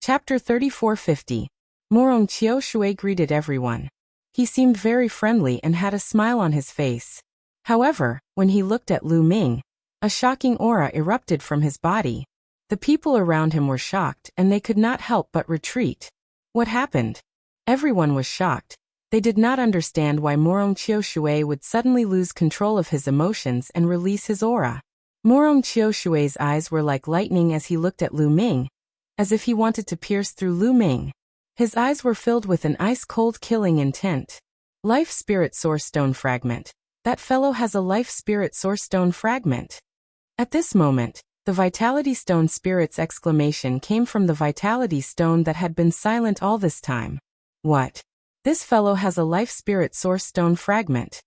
Chapter 3450. Morong Chiu Shui greeted everyone. He seemed very friendly and had a smile on his face. However, when he looked at Lu Ming, a shocking aura erupted from his body. The people around him were shocked and they could not help but retreat. What happened? Everyone was shocked. They did not understand why Morong Chiu Shui would suddenly lose control of his emotions and release his aura. Morong Chiu Shui's eyes were like lightning as he looked at Lu Ming, as if he wanted to pierce through Lu Ming. His eyes were filled with an ice-cold killing intent. Life Spirit Source Stone Fragment. That fellow has a Life Spirit Source Stone Fragment. At this moment, the Vitality Stone Spirit's exclamation came from the Vitality Stone that had been silent all this time. What? This fellow has a Life Spirit Source Stone Fragment.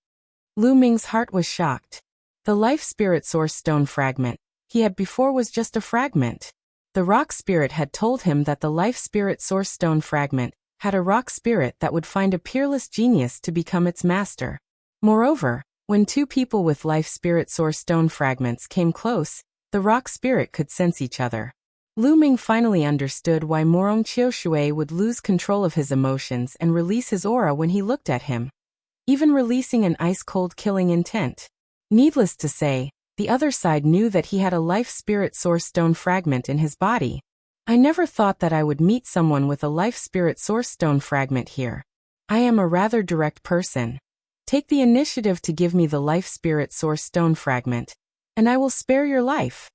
Lu Ming's heart was shocked. The Life Spirit Source Stone Fragment he had before was just a fragment. The Rock Spirit had told him that the Life Spirit Source Stone Fragment had a rock spirit that would find a peerless genius to become its master. Moreover, when two people with Life Spirit Source Stone Fragments came close, the rock spirit could sense each other. Lu Ming finally understood why Morong Chiu Shui would lose control of his emotions and release his aura when he looked at him, even releasing an ice-cold killing intent. Needless to say, the other side knew that he had a Life Spirit Source Stone Fragment in his body. I never thought that I would meet someone with a Life Spirit Source Stone Fragment here. I am a rather direct person. Take the initiative to give me the Life Spirit Source Stone Fragment, and I will spare your life.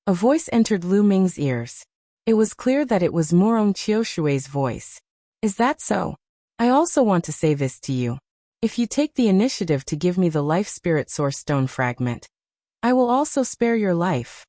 A voice entered Lu Ming's ears. It was clear that it was Morong Chiu Shui's voice. Is that so? I also want to say this to you. If you take the initiative to give me the Life Spirit Source Stone Fragment, I will also spare your life.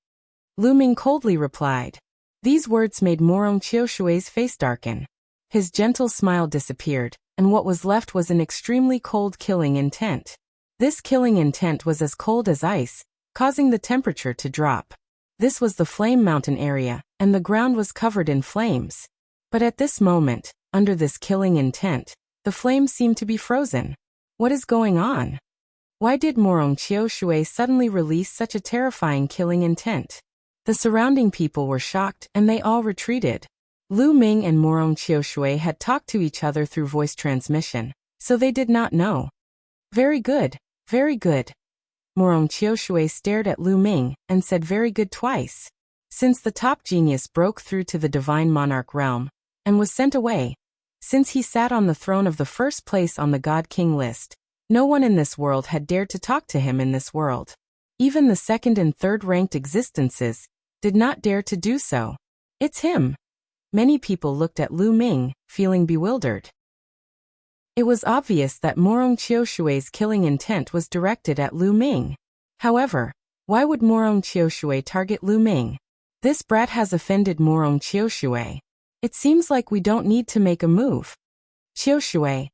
Lu Ming coldly replied. These words made Morong Chiu Shui's face darken. His gentle smile disappeared, and what was left was an extremely cold killing intent. This killing intent was as cold as ice, causing the temperature to drop. This was the Flame Mountain area, and the ground was covered in flames. But at this moment, under this killing intent, the flames seemed to be frozen. What is going on? Why did Morong Chiu Shui suddenly release such a terrifying killing intent? The surrounding people were shocked and they all retreated. Lu Ming and Morong Chiu Shui had talked to each other through voice transmission, so they did not know. Very good, very good. Morong Chiu Shui stared at Lu Ming and said very good twice. Since the top genius broke through to the Divine Monarch realm and was sent away, since he sat on the throne of the first place on the God King list, no one in this world had dared to talk to him in this world. Even the second and third ranked existences did not dare to do so. It's him. Many people looked at Lu Ming, feeling bewildered. It was obvious that Morong Chiu Shui's killing intent was directed at Lu Ming. However, why would Morong Chiu Shui target Lu Ming? This brat has offended Morong Chiu Shui. It seems like we don't need to make a move. Chiu Shui.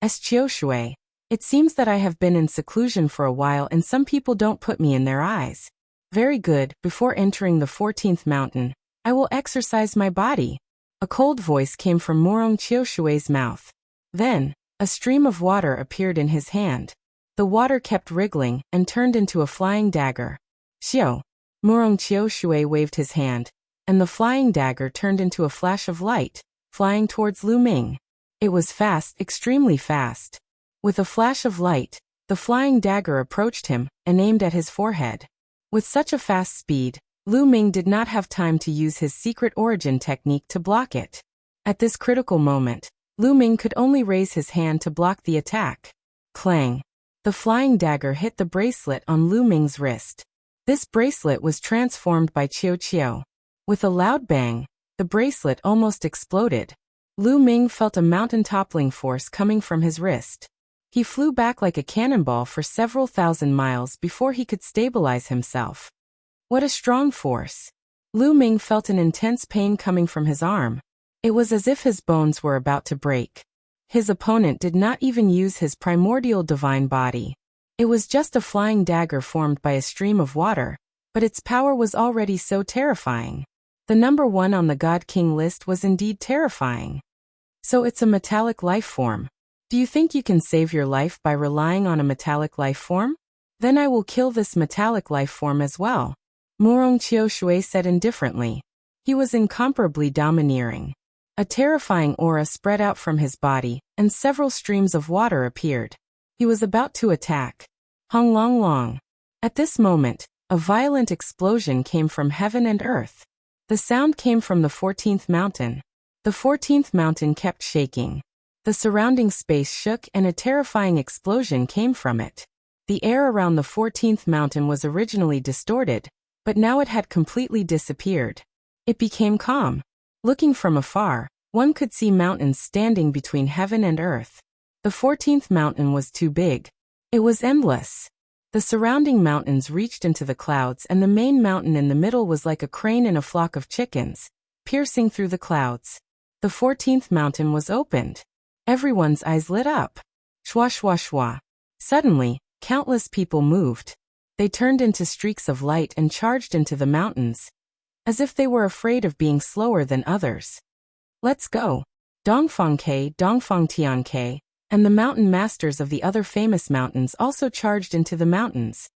Chiu Shui. It seems that I have been in seclusion for a while and some people don't put me in their eyes. Very good, before entering the 14th mountain, I will exercise my body. A cold voice came from Morong Chiu Shui's mouth. Then, a stream of water appeared in his hand. The water kept wriggling and turned into a flying dagger. Xiu. Morong Chiu Shui waved his hand, and the flying dagger turned into a flash of light, flying towards Lu Ming. It was fast, extremely fast. With a flash of light, the flying dagger approached him and aimed at his forehead. With such a fast speed, Lu Ming did not have time to use his secret origin technique to block it. At this critical moment, Lu Ming could only raise his hand to block the attack. Clang! The flying dagger hit the bracelet on Lu Ming's wrist. This bracelet was transformed by Chiu Chiu. With a loud bang, the bracelet almost exploded. Lu Ming felt a mountain-toppling force coming from his wrist. He flew back like a cannonball for several thousand miles before he could stabilize himself. What a strong force! Lu Ming felt an intense pain coming from his arm. It was as if his bones were about to break. His opponent did not even use his primordial divine body. It was just a flying dagger formed by a stream of water, but its power was already so terrifying. The number 1 on the God King list was indeed terrifying. So it's a metallic life form. Do you think you can save your life by relying on a metallic life form? Then I will kill this metallic life form as well. Morong Chiu Shui said indifferently. He was incomparably domineering. A terrifying aura spread out from his body, and several streams of water appeared. He was about to attack. Hung Long Long. At this moment, a violent explosion came from heaven and earth. The sound came from the 14th mountain. The 14th mountain kept shaking. The surrounding space shook and a terrifying explosion came from it. The air around the 14th mountain was originally distorted, but now it had completely disappeared. It became calm. Looking from afar, one could see mountains standing between heaven and earth. The 14th mountain was too big. It was endless. The surrounding mountains reached into the clouds, and the main mountain in the middle was like a crane in a flock of chickens, piercing through the clouds. The 14th mountain was opened. Everyone's eyes lit up. Shwa shwa shwa. Suddenly, countless people moved. They turned into streaks of light and charged into the mountains, as if they were afraid of being slower than others. Let's go. Dongfang Ke, Dongfang Tian Ke, and the mountain masters of the other famous mountains also charged into the mountains.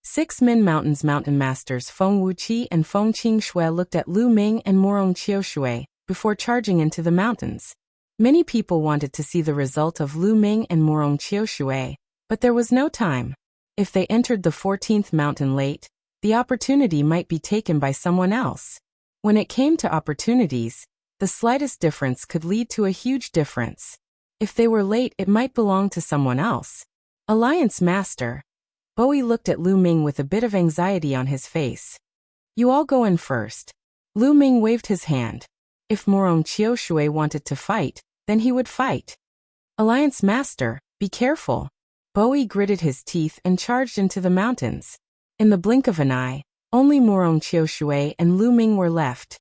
6 Min Mountains mountain masters Feng Wuqi and Feng Qingshui looked at Lu Ming and Morong Qiushui before charging into the mountains. Many people wanted to see the result of Lu Ming and Morong Qiushui, but there was no time. If they entered the 14th mountain late, the opportunity might be taken by someone else. When it came to opportunities, the slightest difference could lead to a huge difference. If they were late, it might belong to someone else. Alliance Master. Bowie looked at Lu Ming with a bit of anxiety on his face. You all go in first. Lu Ming waved his hand. If Morong Qiushui wanted to fight, then he would fight. Alliance Master, be careful. Bowie gritted his teeth and charged into the mountains. In the blink of an eye, only Morong Qiushui and Lu Ming were left.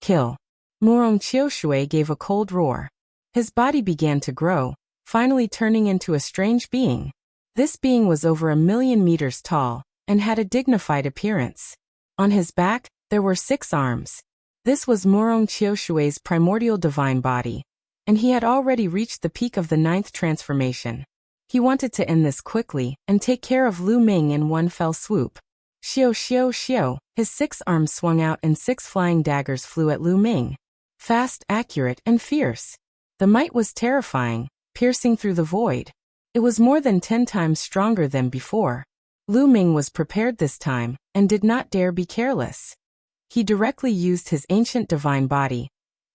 Kill. Morong Qiushui gave a cold roar. His body began to grow, finally turning into a strange being. This being was over 1,000,000 meters tall, and had a dignified appearance. On his back, there were 6 arms. This was Morong Qiushui's primordial divine body, and he had already reached the peak of the 9th transformation. He wanted to end this quickly, and take care of Lu Ming in one fell swoop. Xiao xiao xiao, his 6 arms swung out and 6 flying daggers flew at Lu Ming. Fast, accurate, and fierce. The might was terrifying, piercing through the void. It was more than 10 times stronger than before. Lu Ming was prepared this time, and did not dare be careless. He directly used his ancient divine body,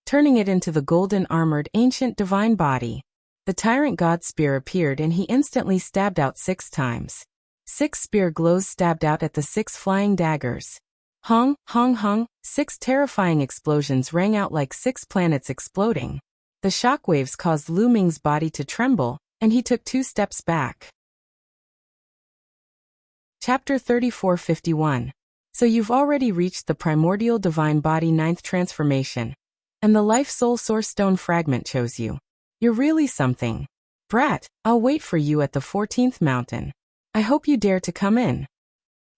turning it into the golden armored ancient divine body. The tyrant god spear appeared and he instantly stabbed out 6 times. 6 spear glows stabbed out at the 6 flying daggers. Hung, hung, hung, 6 terrifying explosions rang out like 6 planets exploding. The shockwaves caused Lu Ming's body to tremble, and he took 2 steps back. Chapter 3451. So you've already reached the primordial divine body 9th transformation, and the life soul source stone fragment chose you. You're really something. Brat, I'll wait for you at the 14th mountain. I hope you dare to come in.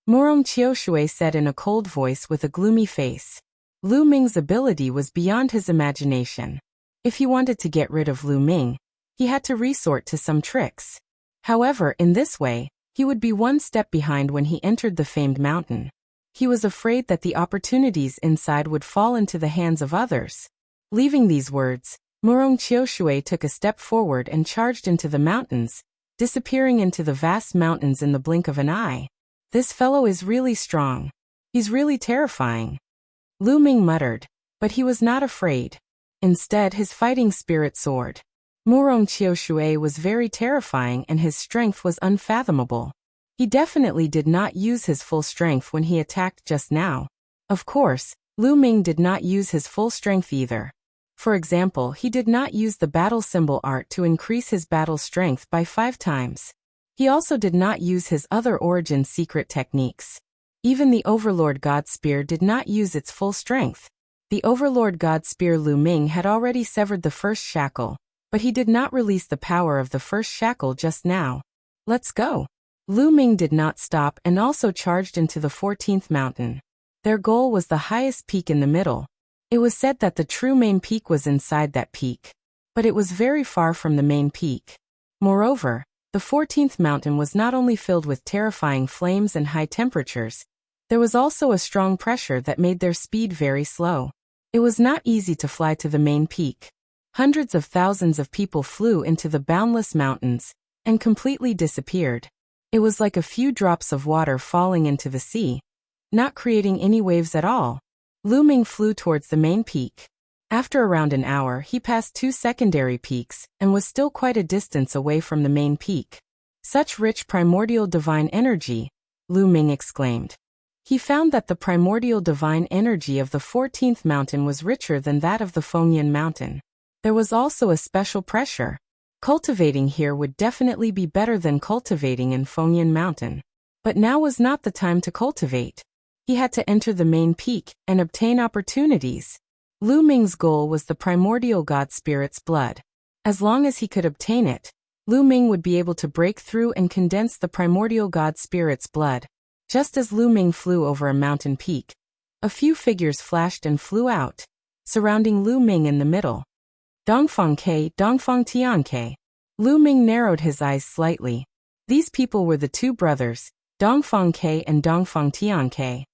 Morong Qiushui said in a cold voice with a gloomy face. Lu Ming's ability was beyond his imagination. If he wanted to get rid of Lu Ming, he had to resort to some tricks. However, in this way, he would be 1 step behind when he entered the famed mountain. He was afraid that the opportunities inside would fall into the hands of others. Leaving these words, Morong Qiushui took a step forward and charged into the mountains, disappearing into the vast mountains in the blink of an eye. This fellow is really strong. He's really terrifying. Lu Ming muttered, but he was not afraid. Instead, his fighting spirit soared. Morong Qiushui was very terrifying and his strength was unfathomable. He definitely did not use his full strength when he attacked just now. Of course, Lu Ming did not use his full strength either. For example, he did not use the battle symbol art to increase his battle strength by 5 times. He also did not use his other origin secret techniques. Even the Overlord God Spear did not use its full strength. The Overlord God Spear Lu Ming had already severed the first shackle, but he did not release the power of the first shackle just now. Let's go. Lu Ming did not stop and also charged into the 14th mountain. Their goal was the highest peak in the middle. It was said that the true main peak was inside that peak, but it was very far from the main peak. Moreover, the 14th mountain was not only filled with terrifying flames and high temperatures, there was also a strong pressure that made their speed very slow. It was not easy to fly to the main peak. Hundreds of thousands of people flew into the boundless mountains and completely disappeared. It was like a few drops of water falling into the sea, not creating any waves at all. Lu Ming flew towards the main peak. After around an hour, he passed two secondary peaks and was still quite a distance away from the main peak. Such rich primordial divine energy, Lu Ming exclaimed. He found that the primordial divine energy of the 14th mountain was richer than that of the Fengyan mountain. There was also a special pressure. Cultivating here would definitely be better than cultivating in Fengyan mountain. But now was not the time to cultivate. He had to enter the main peak and obtain opportunities. Lu Ming's goal was the primordial god spirit's blood. As long as he could obtain it, Lu Ming would be able to break through and condense the primordial god spirit's blood. Just as Lu Ming flew over a mountain peak, a few figures flashed and flew out, surrounding Lu Ming in the middle. Dongfang Ke, Dongfang Tianke. Lu Ming narrowed his eyes slightly. These people were the two brothers, Dongfang Ke and Dongfang Tianke.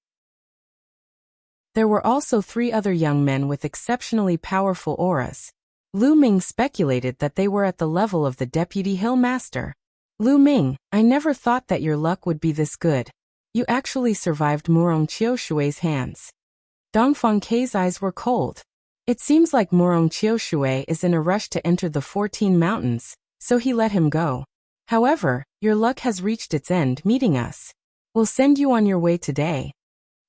There were also three other young men with exceptionally powerful auras. Lu Ming speculated that they were at the level of the Deputy Hill Master. Lu Ming, I never thought that your luck would be this good. You actually survived Murong Qiushui's hands. Dongfang Ke's eyes were cold. It seems like Murong Qiushui is in a rush to enter the 14 mountains, so he let him go. However, your luck has reached its end meeting us. We'll send you on your way today.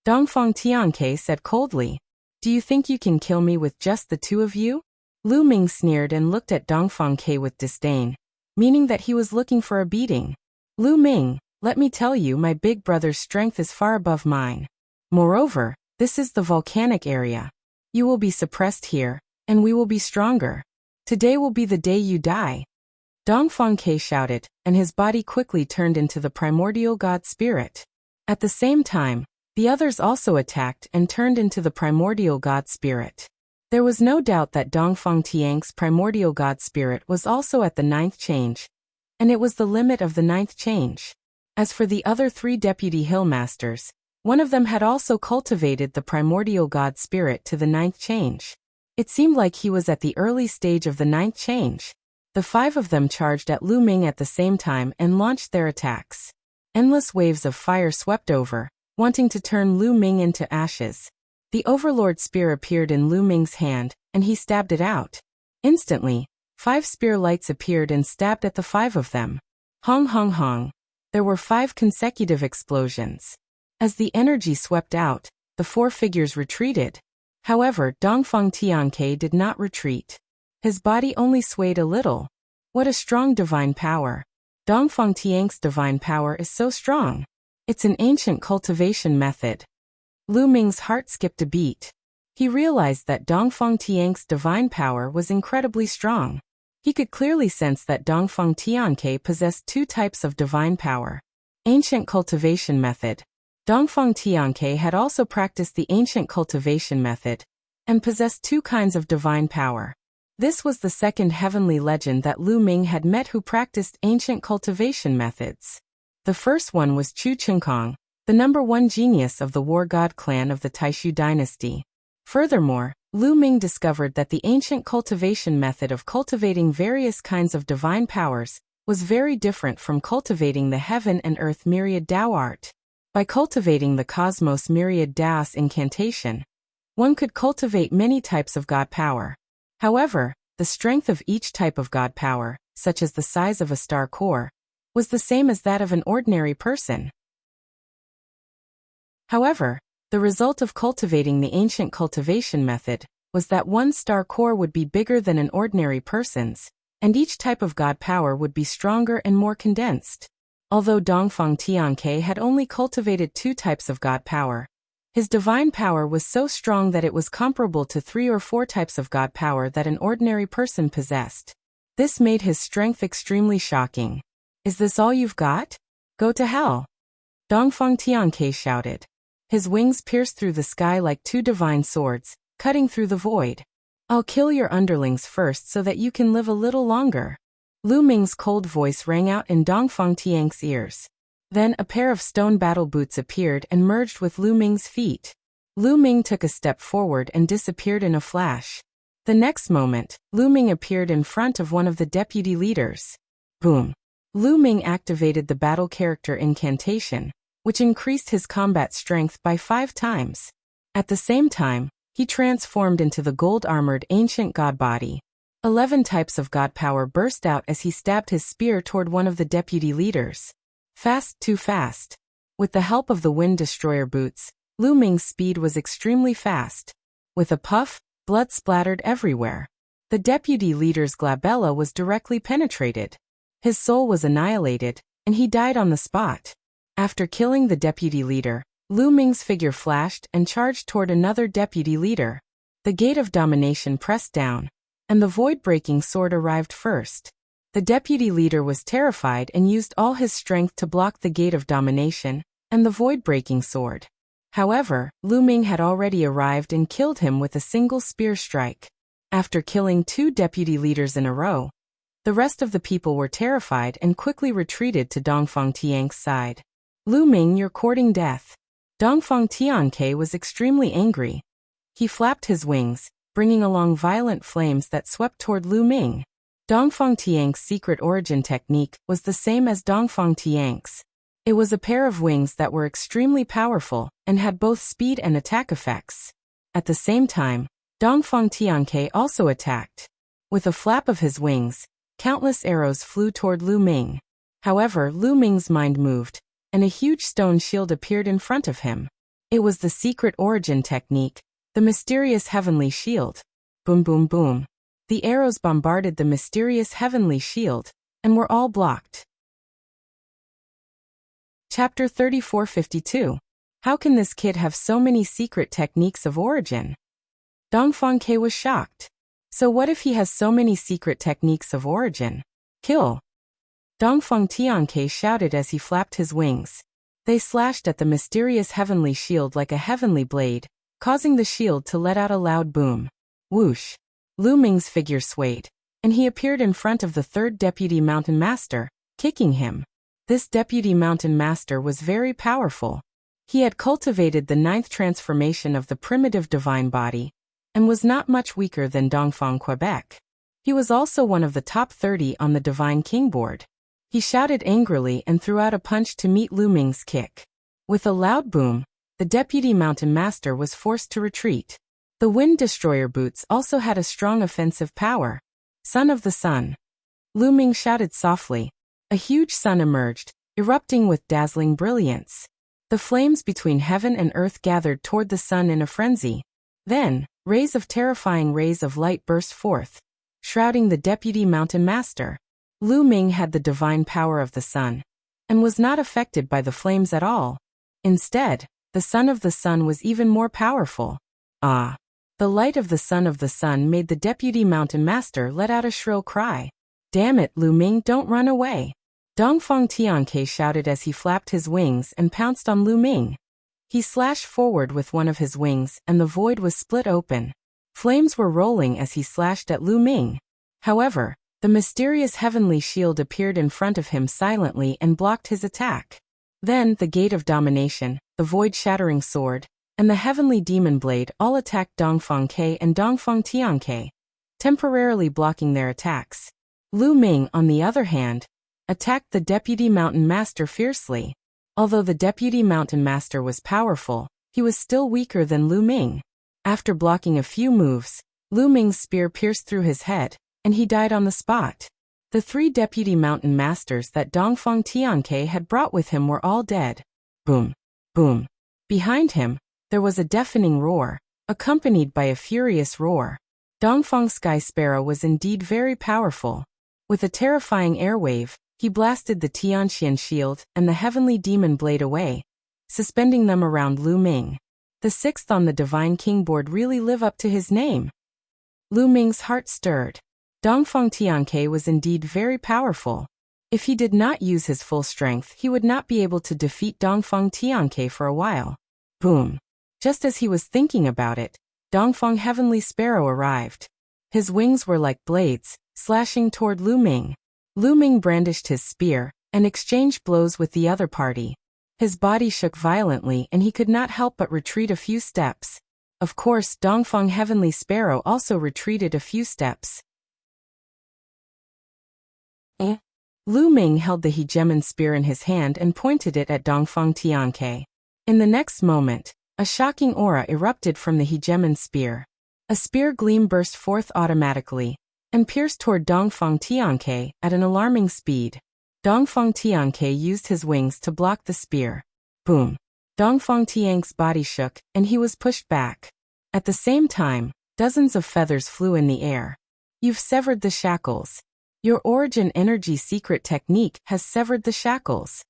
Dongfang Tianke said coldly. Do you think you can kill me with just the two of you? Lu Ming sneered and looked at Dongfang Ke with disdain, meaning that he was looking for a beating. Lu Ming, let me tell you, my big brother's strength is far above mine. Moreover, this is the volcanic area. You will be suppressed here, and we will be stronger. Today will be the day you die. Dongfang Ke shouted, and his body quickly turned into the primordial god spirit. At the same time, the others also attacked and turned into the primordial god spirit. There was no doubt that Dongfang Tiang's primordial god spirit was also at the 9th change, and it was the limit of the 9th change. As for the other three Deputy Hill Masters, one of them had also cultivated the primordial god spirit to the 9th change. It seemed like he was at the early stage of the 9th change. The five of them charged at Lu Ming at the same time and launched their attacks. Endless waves of fire swept over, wanting to turn Lu Ming into ashes. The Overlord spear appeared in Lu Ming's hand, and he stabbed it out. Instantly, 5 spear lights appeared and stabbed at the 5 of them. Hong hong hong. There were 5 consecutive explosions. As the energy swept out, the 4 figures retreated. However, Dongfang Tianke did not retreat. His body only swayed a little. What a strong divine power. Dongfang Tiang's divine power is so strong. It's an ancient cultivation method. Lu Ming's heart skipped a beat. He realized that Dongfang Tiang's divine power was incredibly strong. He could clearly sense that Dongfang Tianke possessed 2 types of divine power. Ancient cultivation method. Dongfang Tianke had also practiced the ancient cultivation method and possessed 2 kinds of divine power. This was the second heavenly legend that Lu Ming had met who practiced ancient cultivation methods. The first one was Chu Chengkong, the number 1 genius of the war god clan of the Taishu dynasty. Furthermore, Lu Ming discovered that the ancient cultivation method of cultivating various kinds of divine powers was very different from cultivating the heaven and earth myriad Dao art. By cultivating the cosmos myriad Daos incantation, one could cultivate many types of god power. However, the strength of each type of god power, such as the size of a star core, was the same as that of an ordinary person. However, the result of cultivating the ancient cultivation method was that one star core would be bigger than an ordinary person's, and each type of god power would be stronger and more condensed. Although Dongfang Tianke had only cultivated 2 types of god power, his divine power was so strong that it was comparable to 3 or 4 types of god power that an ordinary person possessed. This made his strength extremely shocking. Is this all you've got? Go to hell! Dongfang Tianke shouted. His wings pierced through the sky like 2 divine swords, cutting through the void. I'll kill your underlings first so that you can live a little longer. Lu Ming's cold voice rang out in Dongfang Tiang's ears. Then a pair of stone battle boots appeared and merged with Lu Ming's feet. Lu Ming took a step forward and disappeared in a flash. The next moment, Lu Ming appeared in front of one of the deputy leaders. Boom! Lu Ming activated the battle character incantation, which increased his combat strength by 5 times. At the same time, he transformed into the gold-armored ancient god body. 11 types of god power burst out as he stabbed his spear toward one of the deputy leaders. Fast, too fast. With the help of the wind destroyer boots, Lu Ming's speed was extremely fast. With a puff, blood splattered everywhere. The deputy leader's glabella was directly penetrated. His soul was annihilated, and he died on the spot. After killing the deputy leader, Lu Ming's figure flashed and charged toward another deputy leader. The gate of domination pressed down, and the void-breaking sword arrived first. The deputy leader was terrified and used all his strength to block the gate of domination and the void-breaking sword. However, Lu Ming had already arrived and killed him with a single spear strike. After killing 2 deputy leaders in a row, the rest of the people were terrified and quickly retreated to Dongfang Tian's side. Lu Ming, you're courting death. Dongfang Tianke was extremely angry. He flapped his wings, bringing along violent flames that swept toward Lu Ming. Dongfang Tian's secret origin technique was the same as Dongfang Tian's. It was a pair of wings that were extremely powerful and had both speed and attack effects. At the same time, Dongfang Tianke also attacked. With a flap of his wings, countless arrows flew toward Lu Ming. However, Lu Ming's mind moved, and a huge stone shield appeared in front of him. It was the secret origin technique, the mysterious heavenly shield. Boom boom boom. The arrows bombarded the mysterious heavenly shield, and were all blocked. Chapter 3452. How can this kid have so many secret techniques of origin? Dongfang Ke was shocked. So what if he has so many secret techniques of origin? Kill! Dongfang Tianke shouted as he flapped his wings. They slashed at the mysterious heavenly shield like a heavenly blade, causing the shield to let out a loud boom. Whoosh! Lu Ming's figure swayed, and he appeared in front of the 3rd deputy mountain master, kicking him. This deputy mountain master was very powerful. He had cultivated the 9th transformation of the primitive divine body, and was not much weaker than Dongfang Quebec. He was also one of the top 30 on the Divine King board. He shouted angrily and threw out a punch to meet Lu Ming's kick. With a loud boom, the deputy mountain master was forced to retreat. The wind destroyer boots also had a strong offensive power. Son of the sun. Lu Ming shouted softly. A huge sun emerged, erupting with dazzling brilliance. The flames between heaven and earth gathered toward the sun in a frenzy. Then, terrifying rays of light burst forth, shrouding the deputy mountain master. Lu Ming had the divine power of the sun, and was not affected by the flames at all. Instead, the son of the sun was even more powerful. Ah! The light of the sun made the deputy mountain master let out a shrill cry. Damn it, Lu Ming, don't run away. Dongfang Tianke shouted as he flapped his wings and pounced on Lu Ming. He slashed forward with one of his wings and the void was split open. Flames were rolling as he slashed at Lu Ming. However, the mysterious heavenly shield appeared in front of him silently and blocked his attack. Then, the gate of domination, the void-shattering sword, and the heavenly demon blade all attacked Dongfang Ke and Dongfang Tianke, temporarily blocking their attacks. Lu Ming, on the other hand, attacked the deputy mountain master fiercely. Although the deputy mountain master was powerful, he was still weaker than Lu Ming. After blocking a few moves, Lu Ming's spear pierced through his head, and he died on the spot. The 3 deputy mountain masters that Dongfang Tianke had brought with him were all dead. Boom! Boom! Behind him, there was a deafening roar, accompanied by a furious roar. Dongfang Sky Sparrow was indeed very powerful. With a terrifying air wave, he blasted the Tianxian shield and the heavenly demon blade away, suspending them around Lu Ming. The 6th on the Divine King board really live up to his name. Lu Ming's heart stirred. Dongfang Tianke was indeed very powerful. If he did not use his full strength, he would not be able to defeat Dongfang Tianke for a while. Boom! Just as he was thinking about it, Dongfang Heavenly Sparrow arrived. His wings were like blades, slashing toward Lu Ming. Lu Ming brandished his spear and exchanged blows with the other party. His body shook violently and he could not help but retreat a few steps. Of course, Dongfeng Heavenly Sparrow also retreated a few steps. Lu Ming held the hegemon spear in his hand and pointed it at Dongfeng Tianke. In the next moment, a shocking aura erupted from the hegemon spear. A spear gleam burst forth automatically and pierced toward Dongfeng Tianke at an alarming speed. Dongfeng Tianke used his wings to block the spear. Boom! Dongfeng Tianke's body shook, and he was pushed back. At the same time, dozens of feathers flew in the air. You've severed the shackles. Your origin energy secret technique has severed the shackles.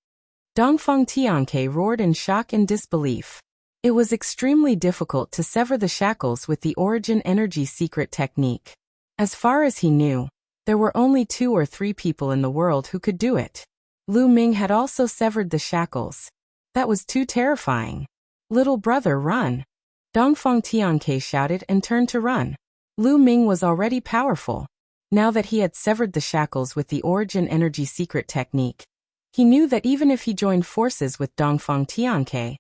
Dongfeng Tianke roared in shock and disbelief. It was extremely difficult to sever the shackles with the origin energy secret technique. As far as he knew, there were only 2 or 3 people in the world who could do it. Lu Ming had also severed the shackles. That was too terrifying. Little brother, run! Dongfeng Tianke shouted and turned to run. Lu Ming was already powerful. Now that he had severed the shackles with the origin energy secret technique, he knew that even if he joined forces with Dongfeng Tianke,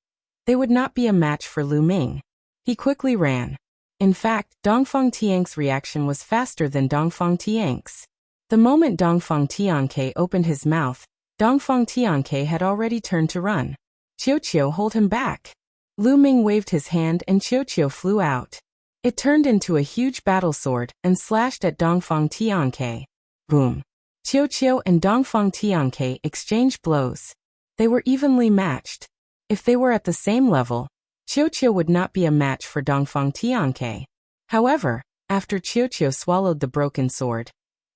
they would not be a match for Lu Ming. He quickly ran. In fact, Dongfeng Tianke's reaction was faster than Dongfeng Tianke's. The moment Dongfeng Tianke opened his mouth, Dongfeng Tianke had already turned to run. Qiuqiu, hold him back. Lu Ming waved his hand and Qiuqiu flew out. It turned into a huge battle sword and slashed at Dongfeng Tianke. Boom! Qiuqiu and Dongfeng Tianke exchanged blows. They were evenly matched. If they were at the same level, Qiuqiu would not be a match for Dongfeng Tianke. However, after Qiuqiu swallowed the broken sword,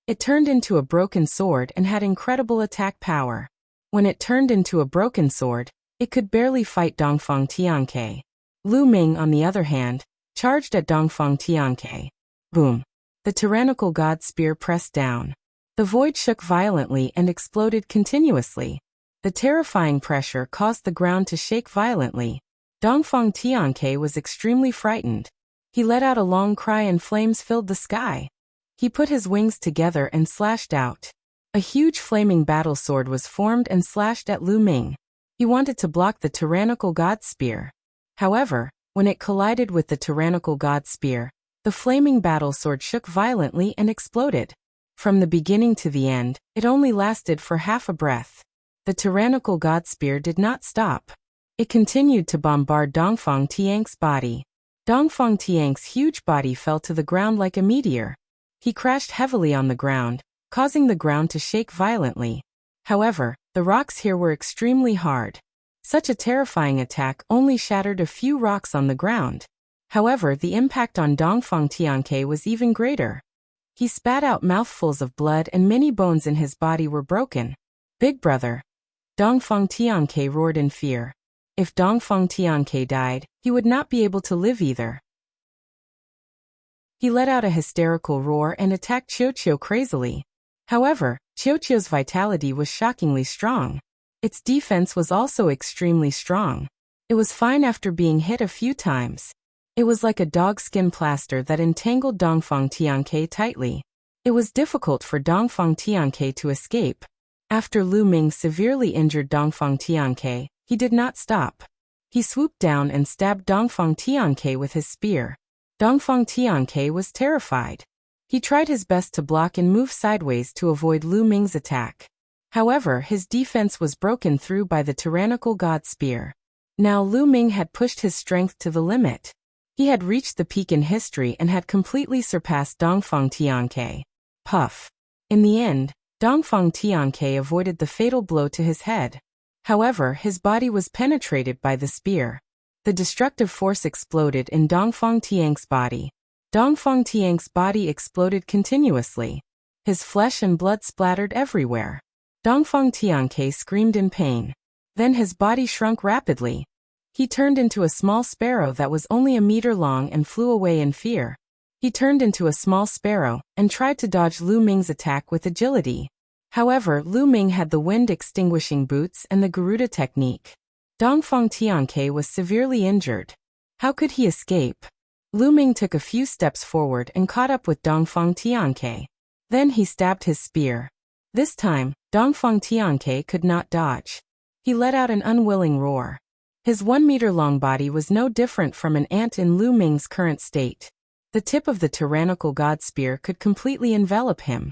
it turned into a broken sword and had incredible attack power. When it turned into a broken sword, it could barely fight Dongfeng Tianke. Lu Ming, on the other hand, charged at Dongfeng Tianke. Boom! The tyrannical god spear pressed down. The void shook violently and exploded continuously. The terrifying pressure caused the ground to shake violently. Dongfeng Tianke was extremely frightened. He let out a long cry and flames filled the sky. He put his wings together and slashed out. A huge flaming battle sword was formed and slashed at Lu Ming. He wanted to block the tyrannical god spear. However, when it collided with the tyrannical god spear, the flaming battle sword shook violently and exploded. From the beginning to the end, it only lasted for half a breath. The tyrannical god spear did not stop. It continued to bombard Dongfeng Tianke's body. Dongfeng Tianke's huge body fell to the ground like a meteor. He crashed heavily on the ground, causing the ground to shake violently. However, the rocks here were extremely hard. Such a terrifying attack only shattered a few rocks on the ground. However, the impact on Dongfeng Tianke was even greater. He spat out mouthfuls of blood and many bones in his body were broken. Big brother! Dongfeng Tianke roared in fear. If Dongfeng Tianke died, he would not be able to live either. He let out a hysterical roar and attacked Qiuqiu crazily. However, Qiuqiu's vitality was shockingly strong. Its defense was also extremely strong. It was fine after being hit a few times. It was like a dogskin plaster that entangled Dongfeng Tianke tightly. It was difficult for Dongfeng Tianke to escape. After Lu Ming severely injured Dongfeng Tianke, he did not stop. He swooped down and stabbed Dongfeng Tianke with his spear. Dongfeng Tianke was terrified. He tried his best to block and move sideways to avoid Lu Ming's attack. However, his defense was broken through by the tyrannical god spear. Now Lu Ming had pushed his strength to the limit. He had reached the peak in history and had completely surpassed Dongfeng Tianke. Puff! In the end, Dongfeng Tianke avoided the fatal blow to his head. However, his body was penetrated by the spear. The destructive force exploded in Dongfeng Tianke's body. Dongfeng Tianke's body exploded continuously. His flesh and blood splattered everywhere. Dongfeng Tianke screamed in pain. Then his body shrunk rapidly. He turned into a small sparrow that was only a meter long and flew away in fear. He turned into a small sparrow and tried to dodge Lu Ming's attack with agility. However, Lu Ming had the wind-extinguishing boots and the Garuda technique. Dongfeng Tianke was severely injured. How could he escape? Lu Ming took a few steps forward and caught up with Dongfeng Tianke. Then he stabbed his spear. This time, Dongfeng Tianke could not dodge. He let out an unwilling roar. His 1-meter-long body was no different from an ant in Lu Ming's current state. The tip of the tyrannical god spear could completely envelop him.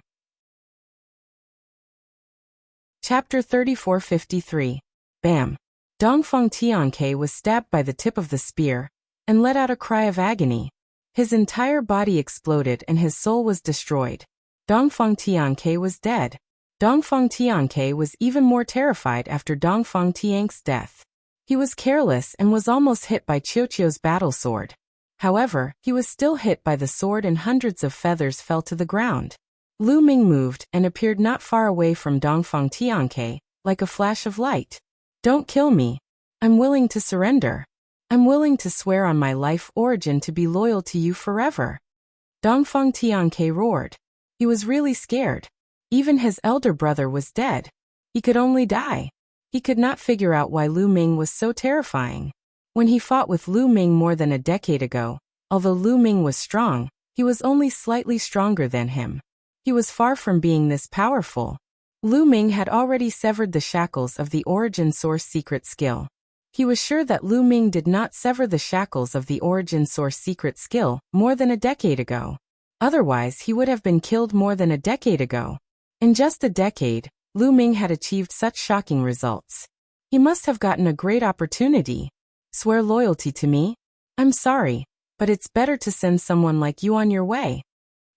Chapter 3453. Bam! Dongfeng Tianke was stabbed by the tip of the spear, and let out a cry of agony. His entire body exploded and his soul was destroyed. Dongfeng Tianke was dead. Dongfeng Tianke was even more terrified after Dongfeng Tianke's death. He was careless and was almost hit by Qiuqiu's battle sword. However, he was still hit by the sword and hundreds of feathers fell to the ground. Lu Ming moved and appeared not far away from Dongfeng Tianke, like a flash of light. Don't kill me. I'm willing to surrender. I'm willing to swear on my life origin to be loyal to you forever. Dongfeng Tianke roared. He was really scared. Even his elder brother was dead. He could only die. He could not figure out why Lu Ming was so terrifying. When he fought with Lu Ming more than a decade ago, although Lu Ming was strong, he was only slightly stronger than him. He was far from being this powerful. Lu Ming had already severed the shackles of the Origin Source secret skill. He was sure that Lu Ming did not sever the shackles of the Origin Source secret skill more than a decade ago. Otherwise, he would have been killed more than a decade ago. In just a decade, Lu Ming had achieved such shocking results. He must have gotten a great opportunity. Swear loyalty to me? I'm sorry, but it's better to send someone like you on your way.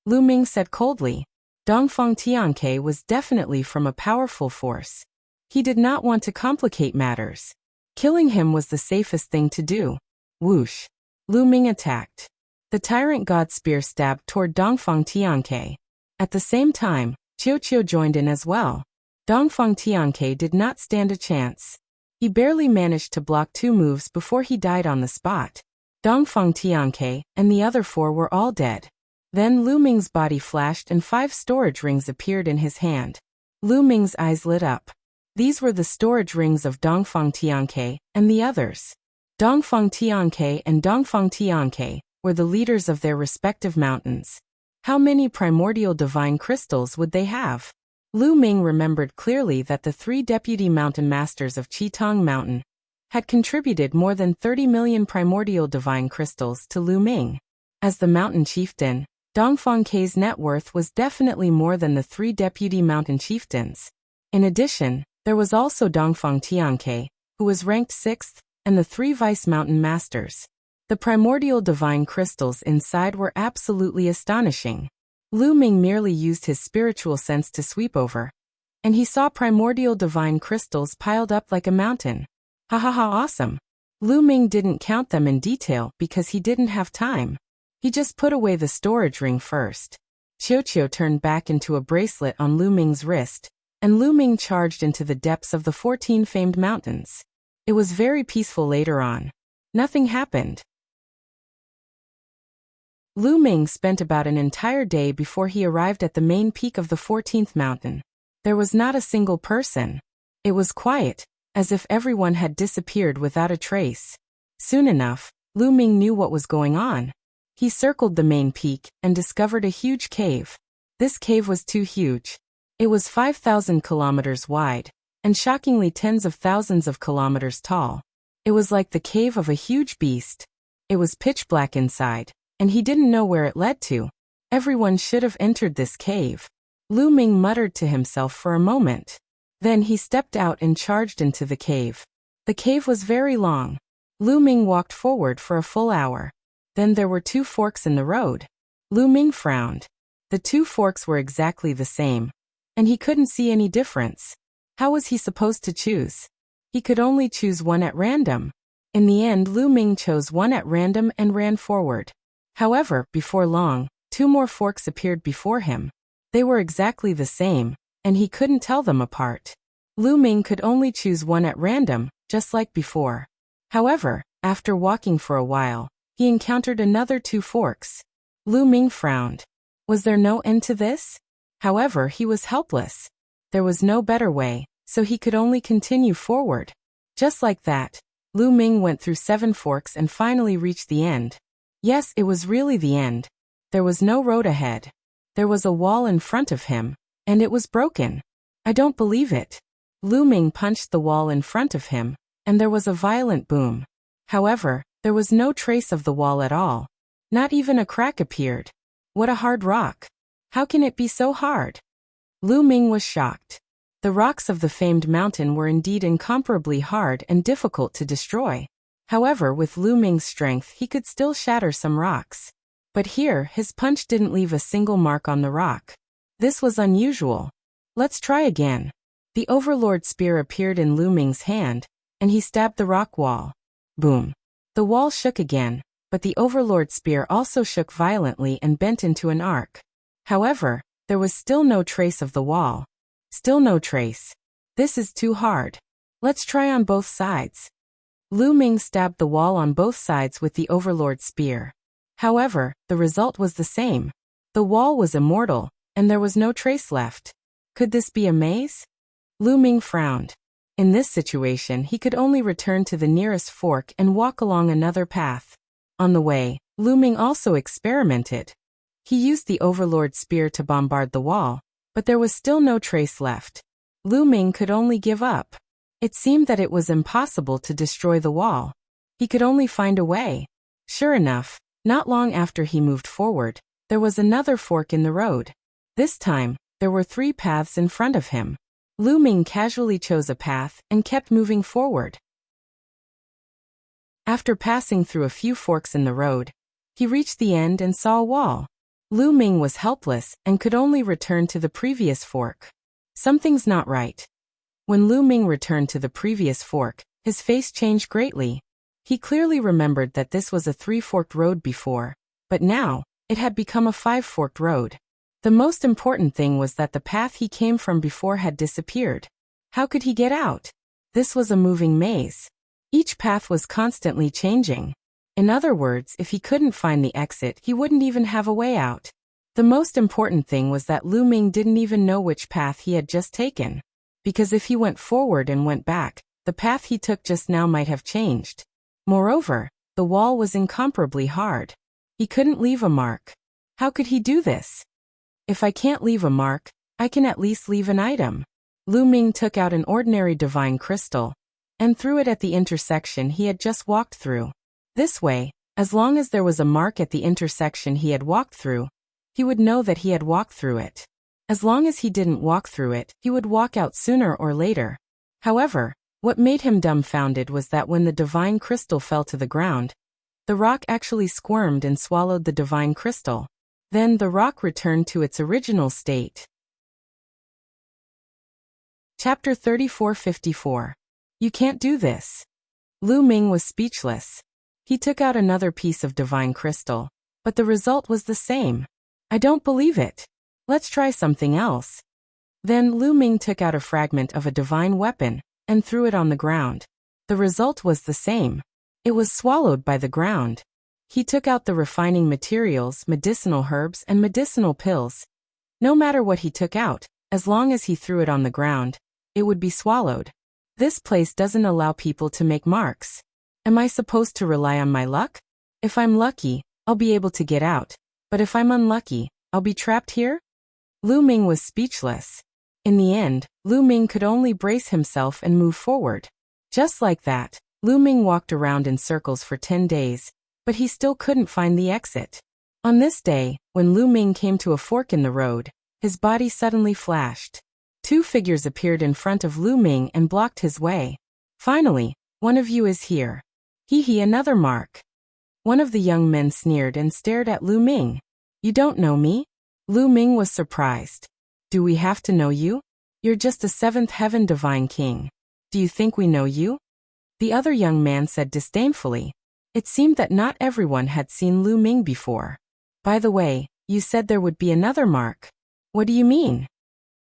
Lu Ming said coldly. Dongfeng Tianke was definitely from a powerful force. He did not want to complicate matters. Killing him was the safest thing to do. Whoosh! Lu Ming attacked. The tyrant god spear stabbed toward Dongfeng Tianke. At the same time, Qiuqiu joined in as well. Dongfeng Tianke did not stand a chance. He barely managed to block 2 moves before he died on the spot. Dongfeng Tianke and the other 4 were all dead. Then Lu Ming's body flashed and 5 storage rings appeared in his hand. Lu Ming's eyes lit up. These were the storage rings of Dongfeng Tianke and the others. Dongfeng Tianke and Dongfeng Tianke were the leaders of their respective mountains. How many primordial divine crystals would they have? Lu Ming remembered clearly that the 3 deputy mountain masters of Qitong Mountain had contributed more than 30 million primordial divine crystals to Lu Ming. As the mountain chieftain, Dongfeng K's net worth was definitely more than the 3 deputy mountain chieftains. In addition, there was also Dongfeng Tianke, who was ranked 6th, and the 3 vice mountain masters. The primordial divine crystals inside were absolutely astonishing. Lu Ming merely used his spiritual sense to sweep over, and he saw primordial divine crystals piled up like a mountain. Ha ha ha, awesome! Lu Ming didn't count them in detail because he didn't have time. He just put away the storage ring first. Qiuqiu turned back into a bracelet on Lu Ming's wrist, and Lu Ming charged into the depths of the 14 famed mountains. It was very peaceful later on. Nothing happened. Lu Ming spent about an entire day before he arrived at the main peak of the 14th mountain. There was not a single person. It was quiet, as if everyone had disappeared without a trace. Soon enough, Lu Ming knew what was going on. He circled the main peak and discovered a huge cave. This cave was too huge. It was 5,000 kilometers wide, and shockingly tens of thousands of kilometers tall. It was like the cave of a huge beast. It was pitch black inside, and he didn't know where it led to. Everyone should have entered this cave. Lu Ming muttered to himself for a moment. Then he stepped out and charged into the cave. The cave was very long. Lu Ming walked forward for a full hour. Then there were 2 forks in the road. Lu Ming frowned. The 2 forks were exactly the same, and he couldn't see any difference. How was he supposed to choose? He could only choose one at random. In the end, Lu Ming chose one at random and ran forward. However, before long, 2 more forks appeared before him. They were exactly the same, and he couldn't tell them apart. Lu Ming could only choose one at random, just like before. However, after walking for a while, he encountered another 2 forks. Lu Ming frowned. Was there no end to this? However, he was helpless. There was no better way, so he could only continue forward. Just like that, Lu Ming went through 7 forks and finally reached the end. Yes, it was really the end. There was no road ahead. There was a wall in front of him, and it was broken. I don't believe it. Lu Ming punched the wall in front of him, and there was a violent boom. However, there was no trace of the wall at all. Not even a crack appeared. What a hard rock. How can it be so hard? Lu Ming was shocked. The rocks of the famed mountain were indeed incomparably hard and difficult to destroy. However, with Lu Ming's strength he could still shatter some rocks. But here, his punch didn't leave a single mark on the rock. This was unusual. Let's try again. The Overlord spear appeared in Lu Ming's hand, and he stabbed the rock wall. Boom. The wall shook again, but the Overlord spear also shook violently and bent into an arc. However, there was still no trace of the wall. Still no trace. This is too hard. Let's try on both sides. Lu Ming stabbed the wall on both sides with the Overlord spear. However, the result was the same. The wall was immortal, and there was no trace left. Could this be a maze? Lu Ming frowned. In this situation he could only return to the nearest fork and walk along another path. On the way, Lu Ming also experimented. He used the Overlord spear to bombard the wall, but there was still no trace left. Lu Ming could only give up. It seemed that it was impossible to destroy the wall. He could only find a way. Sure enough, not long after he moved forward, there was another fork in the road. This time, there were 3 paths in front of him. Lu Ming casually chose a path and kept moving forward. After passing through a few forks in the road, he reached the end and saw a wall. Lu Ming was helpless and could only return to the previous fork. Something's not right. When Lu Ming returned to the previous fork, his face changed greatly. He clearly remembered that this was a 3-forked road before, but now, it had become a 5-forked road. The most important thing was that the path he came from before had disappeared. How could he get out? This was a moving maze. Each path was constantly changing. In other words, if he couldn't find the exit, he wouldn't even have a way out. The most important thing was that Lu Ming didn't even know which path he had just taken. Because if he went forward and went back, the path he took just now might have changed. Moreover, the wall was incomparably hard. He couldn't leave a mark. How could he do this? If I can't leave a mark, I can at least leave an item. Lu Ming took out an ordinary divine crystal and threw it at the intersection he had just walked through. This way, as long as there was a mark at the intersection he had walked through, he would know that he had walked through it. As long as he didn't walk through it, he would walk out sooner or later. However, what made him dumbfounded was that when the divine crystal fell to the ground, the rock actually squirmed and swallowed the divine crystal. Then the rock returned to its original state. Chapter 3454. You can't do this. Lu Ming was speechless. He took out another piece of divine crystal, but the result was the same. I don't believe it. Let's try something else. Then Lu Ming took out a fragment of a divine weapon and threw it on the ground. The result was the same. It was swallowed by the ground. He took out the refining materials, medicinal herbs, and medicinal pills. No matter what he took out, as long as he threw it on the ground, it would be swallowed. This place doesn't allow people to make marks. Am I supposed to rely on my luck? If I'm lucky, I'll be able to get out. But if I'm unlucky, I'll be trapped here? Lu Ming was speechless. In the end, Lu Ming could only brace himself and move forward. Just like that, Lu Ming walked around in circles for 10 days, but he still couldn't find the exit. On this day, when Lu Ming came to a fork in the road, his body suddenly flashed. 2 figures appeared in front of Lu Ming and blocked his way. Finally, one of you is here. Hee, another mark. One of the young men sneered and stared at Lu Ming. You don't know me? Lu Ming was surprised. Do we have to know you? You're just a 7th heaven divine king. Do you think we know you? The other young man said disdainfully. It seemed that not everyone had seen Lu Ming before. By the way, you said there would be another mark. What do you mean?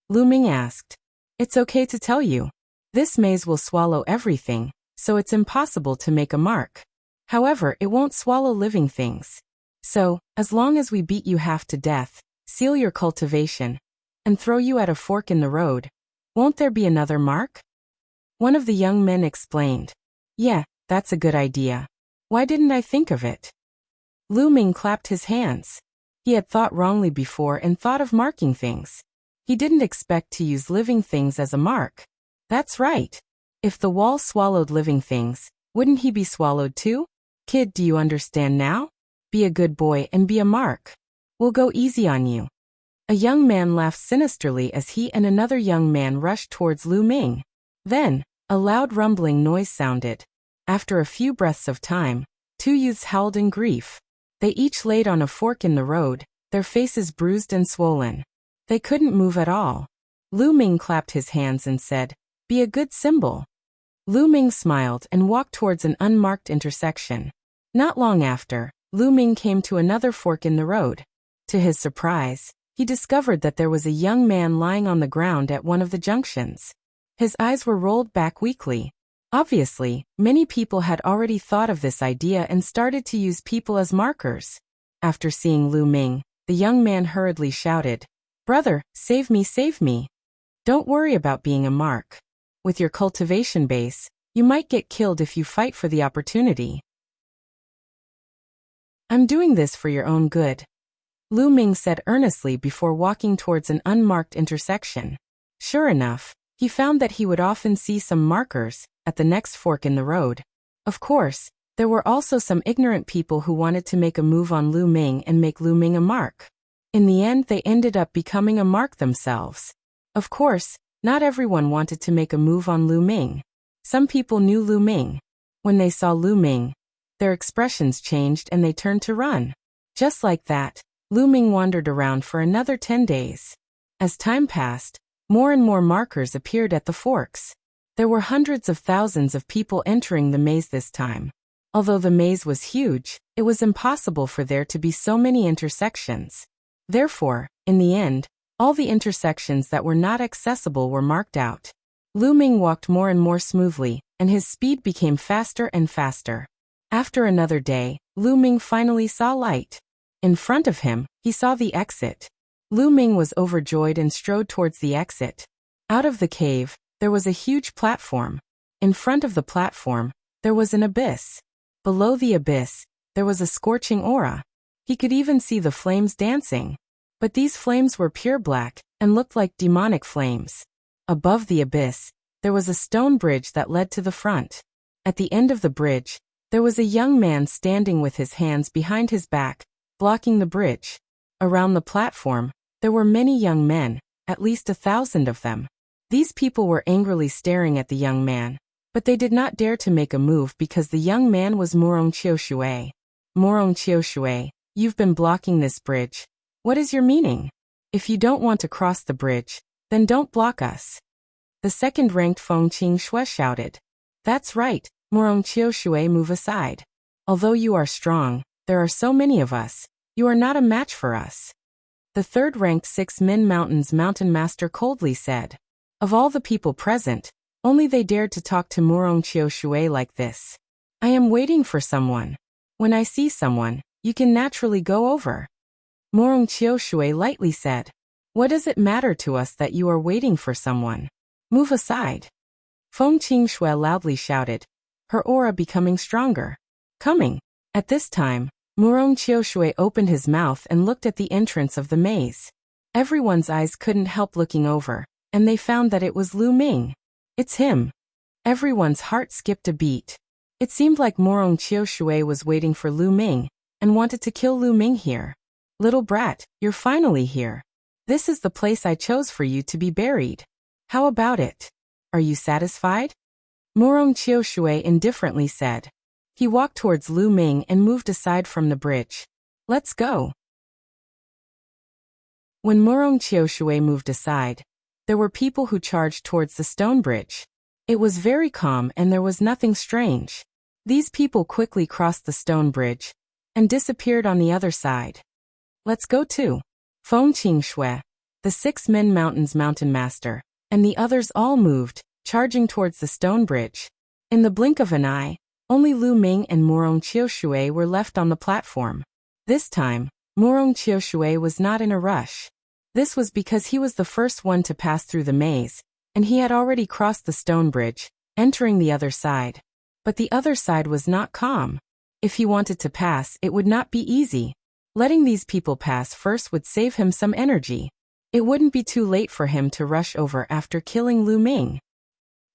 Lu Ming asked. It's okay to tell you. This maze will swallow everything, so it's impossible to make a mark. However, it won't swallow living things. So, as long as we beat you half to death, seal your cultivation, and throw you at a fork in the road, won't there be another mark? One of the young men explained. Yeah, that's a good idea. Why didn't I think of it? Lu Ming clapped his hands. He had thought wrongly before and thought of marking things. He didn't expect to use living things as a mark. That's right. If the wall swallowed living things, wouldn't he be swallowed too? Kid, do you understand now? Be a good boy and be a mark. We'll go easy on you. A young man laughed sinisterly as he and another young man rushed towards Lu Ming. Then, a loud rumbling noise sounded. After a few breaths of time, two youths howled in grief. They each laid on a fork in the road, their faces bruised and swollen. They couldn't move at all. Lu Ming clapped his hands and said, "Be a good symbol." Lu Ming smiled and walked towards an unmarked intersection. Not long after, Lu Ming came to another fork in the road. To his surprise, he discovered that there was a young man lying on the ground at one of the junctions. His eyes were rolled back weakly. Obviously, many people had already thought of this idea and started to use people as markers. After seeing Lu Ming, the young man hurriedly shouted, "Brother, save me, save me." Don't worry about being a mark. With your cultivation base, you might get killed if you fight for the opportunity. I'm doing this for your own good, Lu Ming said earnestly before walking towards an unmarked intersection. Sure enough, he found that he would often see some markers at the next fork in the road. Of course, there were also some ignorant people who wanted to make a move on Lu Ming and make Lu Ming a mark. In the end, they ended up becoming a mark themselves. Of course, not everyone wanted to make a move on Lu Ming. Some people knew Lu Ming. When they saw Lu Ming, their expressions changed and they turned to run. Just like that, Lu Ming wandered around for another 10 days. As time passed, more and more markers appeared at the forks. There were hundreds of thousands of people entering the maze this time. Although the maze was huge, it was impossible for there to be so many intersections. Therefore, in the end, all the intersections that were not accessible were marked out. Lu Ming walked more and more smoothly, and his speed became faster and faster. After another day, Lu Ming finally saw light. In front of him, he saw the exit. Lu Ming was overjoyed and strode towards the exit. Out of the cave, there was a huge platform. In front of the platform, there was an abyss. Below the abyss, there was a scorching aura. He could even see the flames dancing. But these flames were pure black and looked like demonic flames. Above the abyss, there was a stone bridge that led to the front. At the end of the bridge, there was a young man standing with his hands behind his back, blocking the bridge. Around the platform, there were many young men, at least 1,000 of them. These people were angrily staring at the young man, but they did not dare to make a move because the young man was Morong Qiushui. Morong Qiushui, you've been blocking this bridge. What is your meaning? If you don't want to cross the bridge, then don't block us. The second-ranked Feng Qingxue shouted. That's right, Morong Qiushui, move aside. Although you are strong, there are so many of us, you are not a match for us. The third-ranked 6 Min Mountains Mountain Master coldly said. Of all the people present, only they dared to talk to Morong Qiushui like this. I am waiting for someone. When I see someone, you can naturally go over. Morong Qiushui lightly said. What does it matter to us that you are waiting for someone? Move aside. Feng Qingxue loudly shouted, her aura becoming stronger. Coming. At this time, Morong Qiushui opened his mouth and looked at the entrance of the maze. Everyone's eyes couldn't help looking over, and they found that it was Lu Ming. It's him. Everyone's heart skipped a beat. It seemed like Morong Qiushui was waiting for Lu Ming, and wanted to kill Lu Ming here. Little brat, you're finally here. This is the place I chose for you to be buried. How about it? Are you satisfied? Morong Qiushui indifferently said. He walked towards Lu Ming and moved aside from the bridge. Let's go. When Morong Qiushui moved aside, there were people who charged towards the stone bridge. It was very calm and there was nothing strange. These people quickly crossed the stone bridge and disappeared on the other side. Let's go too. Feng Qingxue, the 6 Min Mountains Mountain Master, and the others all moved, charging towards the stone bridge. In the blink of an eye, only Lu Ming and Morong Qiushui were left on the platform. This time, Morong Qiushui was not in a rush. This was because he was the first one to pass through the maze, and he had already crossed the stone bridge, entering the other side. But the other side was not calm. If he wanted to pass, it would not be easy. Letting these people pass first would save him some energy. It wouldn't be too late for him to rush over after killing Lu Ming.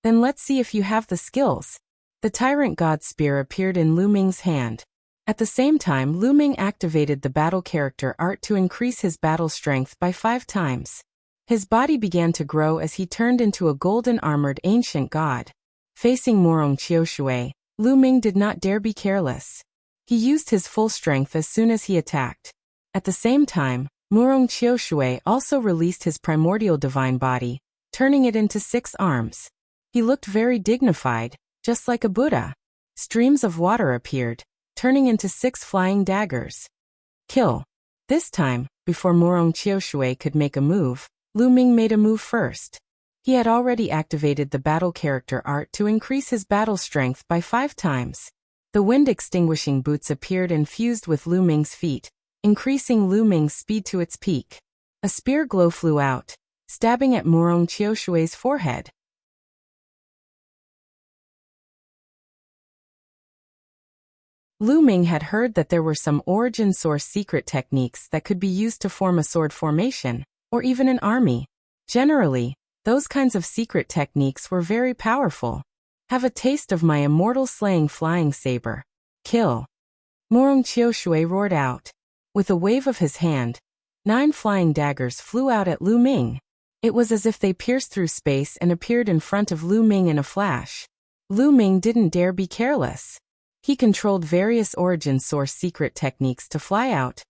Then let's see if you have the skills. The Tyrant God Spear appeared in Lu Ming's hand. At the same time, Lu Ming activated the battle character art to increase his battle strength by 5 times. His body began to grow as he turned into a golden-armored ancient god. Facing Morong Qiushui, Lu Ming did not dare be careless. He used his full strength as soon as he attacked. At the same time, Morong Qiushui also released his primordial divine body, turning it into 6 arms. He looked very dignified, just like a Buddha. Streams of water appeared, turning into 6 flying daggers. Kill. This time, before Morong Qiushui could make a move, Lu Ming made a move first. He had already activated the battle character art to increase his battle strength by 5 times. The wind-extinguishing boots appeared and fused with Lu Ming's feet, increasing Lu Ming's speed to its peak. A spear glow flew out, stabbing at Morong Qiushui's forehead. Lu Ming had heard that there were some origin source secret techniques that could be used to form a sword formation, or even an army. Generally, those kinds of secret techniques were very powerful. Have a taste of my immortal slaying flying saber. Kill. Morong Qiushui roared out. With a wave of his hand, 9 flying daggers flew out at Lu Ming. It was as if they pierced through space and appeared in front of Lu Ming in a flash. Lu Ming didn't dare be careless. He controlled various origin source secret techniques to fly out,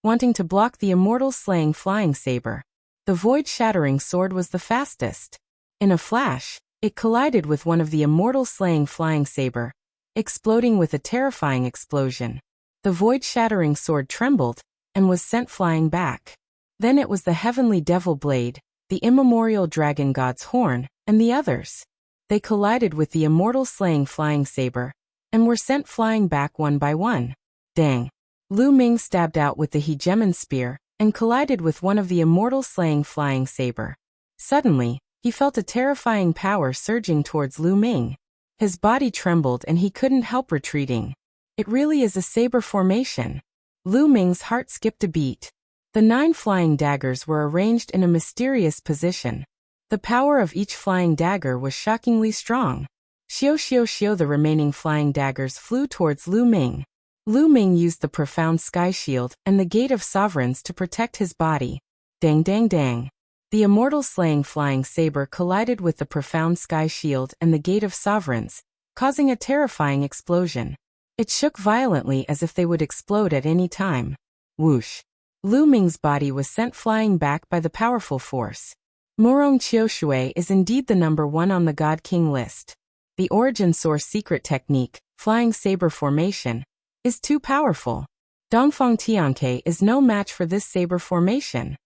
wanting to block the immortal slaying flying saber. The void-shattering sword was the fastest. In a flash, it collided with one of the immortal slaying flying saber, exploding with a terrifying explosion. The void-shattering sword trembled and was sent flying back. Then it was the heavenly devil blade, the immemorial dragon god's horn, and the others. They collided with the immortal slaying flying saber and were sent flying back one by one. Dang! Lu Ming stabbed out with the hegemon spear and collided with one of the immortal slaying flying saber. Suddenly, he felt a terrifying power surging towards Lu Ming. His body trembled and he couldn't help retreating. It really is a saber formation. Lu Ming's heart skipped a beat. The 9 flying daggers were arranged in a mysterious position. The power of each flying dagger was shockingly strong. Xiao xiao xiao, the remaining flying daggers flew towards Lu Ming. Lu Ming used the profound sky shield and the gate of sovereigns to protect his body. Dang dang dang. The immortal slaying flying saber collided with the profound sky shield and the gate of sovereigns, causing a terrifying explosion. It shook violently as if they would explode at any time. Whoosh. Lu Ming's body was sent flying back by the powerful force. Morong Qiushui is indeed the number 1 on the God King list. The origin source secret technique, flying saber formation, is too powerful. Dongfang Tianke is no match for this saber formation.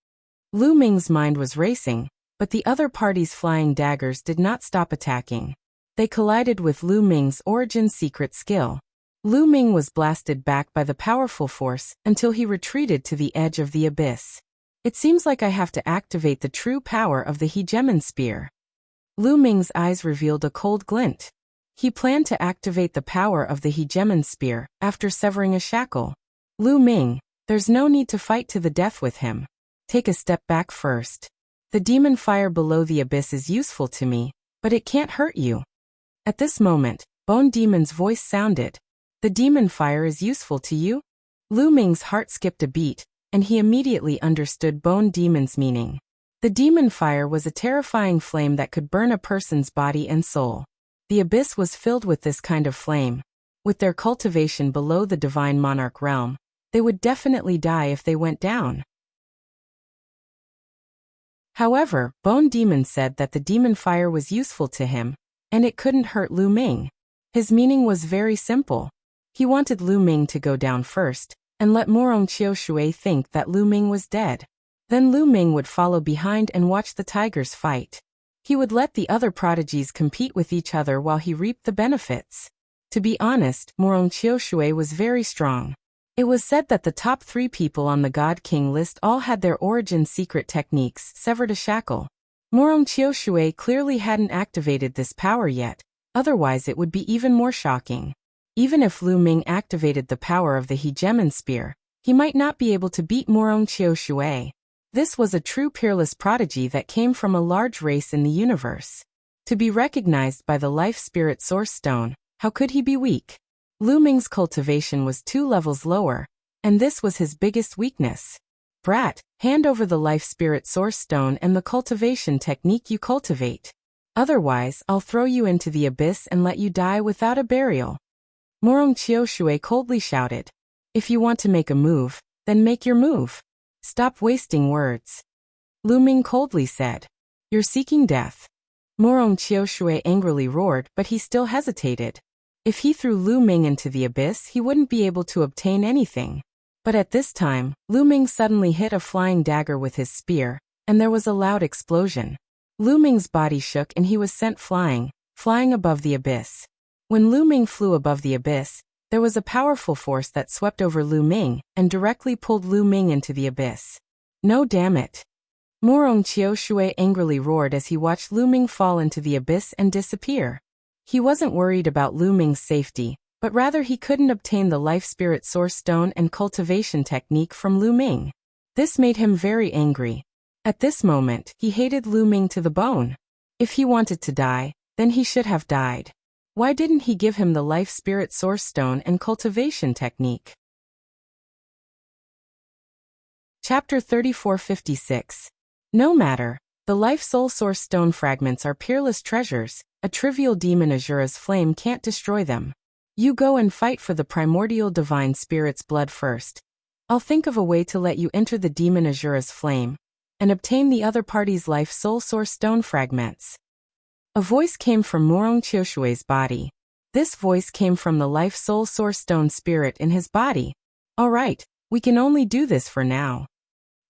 Lu Ming's mind was racing, but the other party's flying daggers did not stop attacking. They collided with Lu Ming's origin secret skill. Lu Ming was blasted back by the powerful force until he retreated to the edge of the abyss. It seems like I have to activate the true power of the hegemon spear. Lu Ming's eyes revealed a cold glint. He planned to activate the power of the hegemon spear after severing a shackle. Lu Ming, there's no need to fight to the death with him. Take a step back first. The demon fire below the abyss is useful to me, but it can't hurt you. At this moment, Bone Demon's voice sounded. The demon fire is useful to you? Lu Ming's heart skipped a beat, and he immediately understood Bone Demon's meaning. The demon fire was a terrifying flame that could burn a person's body and soul. The abyss was filled with this kind of flame. With their cultivation below the divine monarch realm, they would definitely die if they went down. However, Bone Demon said that the demon fire was useful to him, and it couldn't hurt Lu Ming. His meaning was very simple. He wanted Lu Ming to go down first, and let Morong Qiushui think that Lu Ming was dead. Then Lu Ming would follow behind and watch the tigers fight. He would let the other prodigies compete with each other while he reaped the benefits. To be honest, Morong Qiushui was very strong. It was said that the top 3 people on the God King list all had their origin secret techniques severed a shackle. Morong Qiushui clearly hadn't activated this power yet, otherwise it would be even more shocking. Even if Lu Ming activated the power of the hegemon spear, he might not be able to beat Morong Qiushui. This was a true peerless prodigy that came from a large race in the universe. To be recognized by the life spirit source stone, how could he be weak? Lu Ming's cultivation was 2 levels lower, and this was his biggest weakness. Brat, hand over the life spirit source stone and the cultivation technique you cultivate. Otherwise, I'll throw you into the abyss and let you die without a burial. Morong Qiushui coldly shouted. If you want to make a move, then make your move. Stop wasting words. Lu Ming coldly said. You're seeking death. Morong Qiushui angrily roared, but he still hesitated. If he threw Lu Ming into the abyss, he wouldn't be able to obtain anything. But at this time, Lu Ming suddenly hit a flying dagger with his spear, and there was a loud explosion. Lu Ming's body shook and he was sent flying above the abyss. When Lu Ming flew above the abyss, there was a powerful force that swept over Lu Ming and directly pulled Lu Ming into the abyss. No, damn it. Morong Qiushui angrily roared as he watched Lu Ming fall into the abyss and disappear. He wasn't worried about Lu Ming's safety, but rather he couldn't obtain the life spirit source stone and cultivation technique from Lu Ming. This made him very angry. At this moment, he hated Lu Ming to the bone. If he wanted to die, then he should have died. Why didn't he give him the life spirit source stone and cultivation technique? Chapter 3456. No matter. The life soul source stone fragments are peerless treasures. A trivial demon Azura's flame can't destroy them. You go and fight for the primordial divine spirit's blood first. I'll think of a way to let you enter the demon Azura's flame and obtain the other party's life soul source stone fragments. A voice came from Morong Qiushui's body. This voice came from the life soul source stone spirit in his body. All right, we can only do this for now.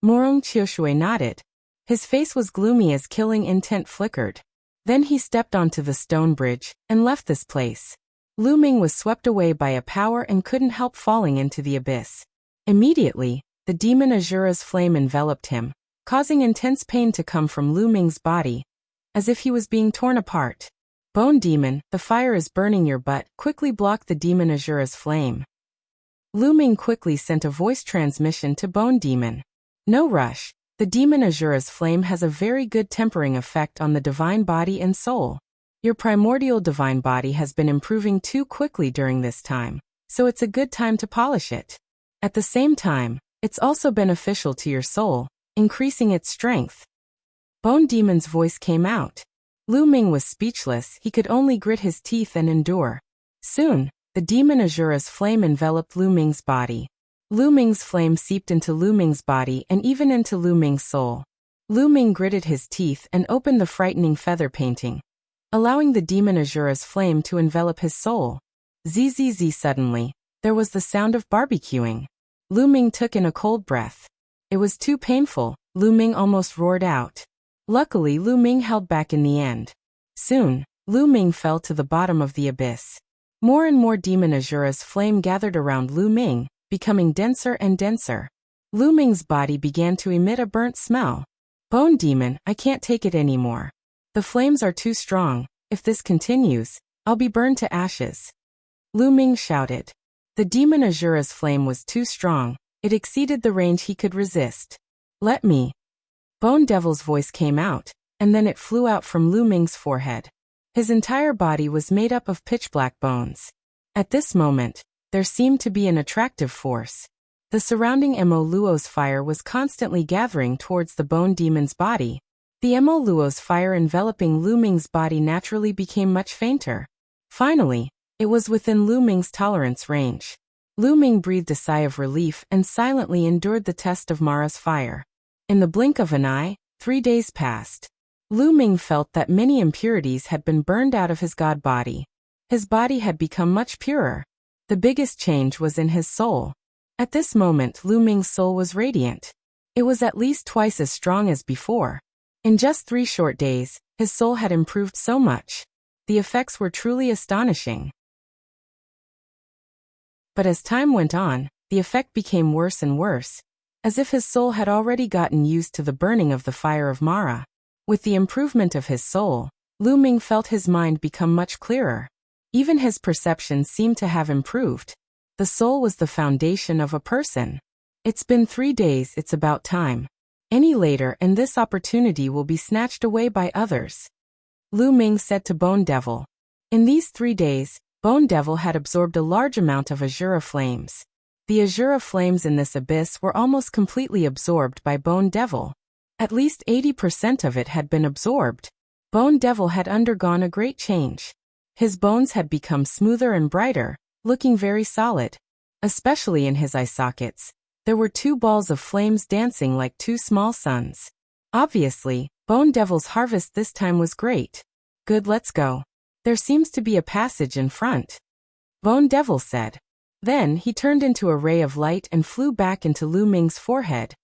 Morong Qiushui nodded. His face was gloomy as killing intent flickered. Then he stepped onto the stone bridge and left this place. Lu Ming was swept away by a power and couldn't help falling into the abyss. Immediately, the demon Azura's flame enveloped him, causing intense pain to come from Lu Ming's body, as if he was being torn apart. Bone demon, the fire is burning your butt. Quickly block the demon Azura's flame. Lu Ming quickly sent a voice transmission to Bone demon. No rush. The demon Azura's flame has a very good tempering effect on the divine body and soul. Your primordial divine body has been improving too quickly during this time, so it's a good time to polish it. At the same time, it's also beneficial to your soul, increasing its strength. Bone demon's voice came out. Lu Ming was speechless. He could only grit his teeth and endure. Soon, the demon Azura's flame enveloped Lu Ming's body. Lu Ming's flame seeped into Lu Ming's body and even into Lu Ming's soul. Lu Ming gritted his teeth and opened the frightening feather painting, allowing the demon Azura's flame to envelop his soul. Zzz. Suddenly, there was the sound of barbecuing. Lu Ming took in a cold breath. It was too painful. Lu Ming almost roared out. Luckily, Lu Ming held back in the end. Soon, Lu Ming fell to the bottom of the abyss. More and more demon Azura's flame gathered around Lu Ming, becoming denser and denser. Lu Ming's body began to emit a burnt smell. Bone demon, I can't take it anymore. The flames are too strong. If this continues, I'll be burned to ashes. Lu Ming shouted. The demon Azura's flame was too strong. It exceeded the range he could resist. Let me. Bone Devil's voice came out, and then it flew out from Lu Ming's forehead. His entire body was made up of pitch-black bones. At this moment, there seemed to be an attractive force. The surrounding Mo Luo's fire was constantly gathering towards the bone demon's body. The Mo Luo's fire enveloping Lu Ming's body naturally became much fainter. Finally, it was within Lu Ming's tolerance range. Lu Ming breathed a sigh of relief and silently endured the test of Mara's fire. In the blink of an eye, 3 days passed. Lu Ming felt that many impurities had been burned out of his god body. His body had become much purer. The biggest change was in his soul. At this moment, Lu Ming's soul was radiant. It was at least twice as strong as before. In just 3 short days, his soul had improved so much. The effects were truly astonishing. But as time went on, the effect became worse and worse, as if his soul had already gotten used to the burning of the fire of Mara. With the improvement of his soul, Lu Ming felt his mind become much clearer. Even his perception seemed to have improved. The soul was the foundation of a person. It's been 3 days, it's about time. Any later and this opportunity will be snatched away by others. Lu Ming said to Bone Devil. In these 3 days, Bone Devil had absorbed a large amount of Azura flames. The Azura flames in this abyss were almost completely absorbed by Bone Devil. At least 80% of it had been absorbed. Bone Devil had undergone a great change. His bones had become smoother and brighter, looking very solid. Especially in his eye sockets, there were 2 balls of flames dancing like 2 small suns. Obviously, Bone Devil's harvest this time was great. Good, let's go. There seems to be a passage in front, Bone Devil said. Then he turned into a ray of light and flew back into Lu Ming's forehead,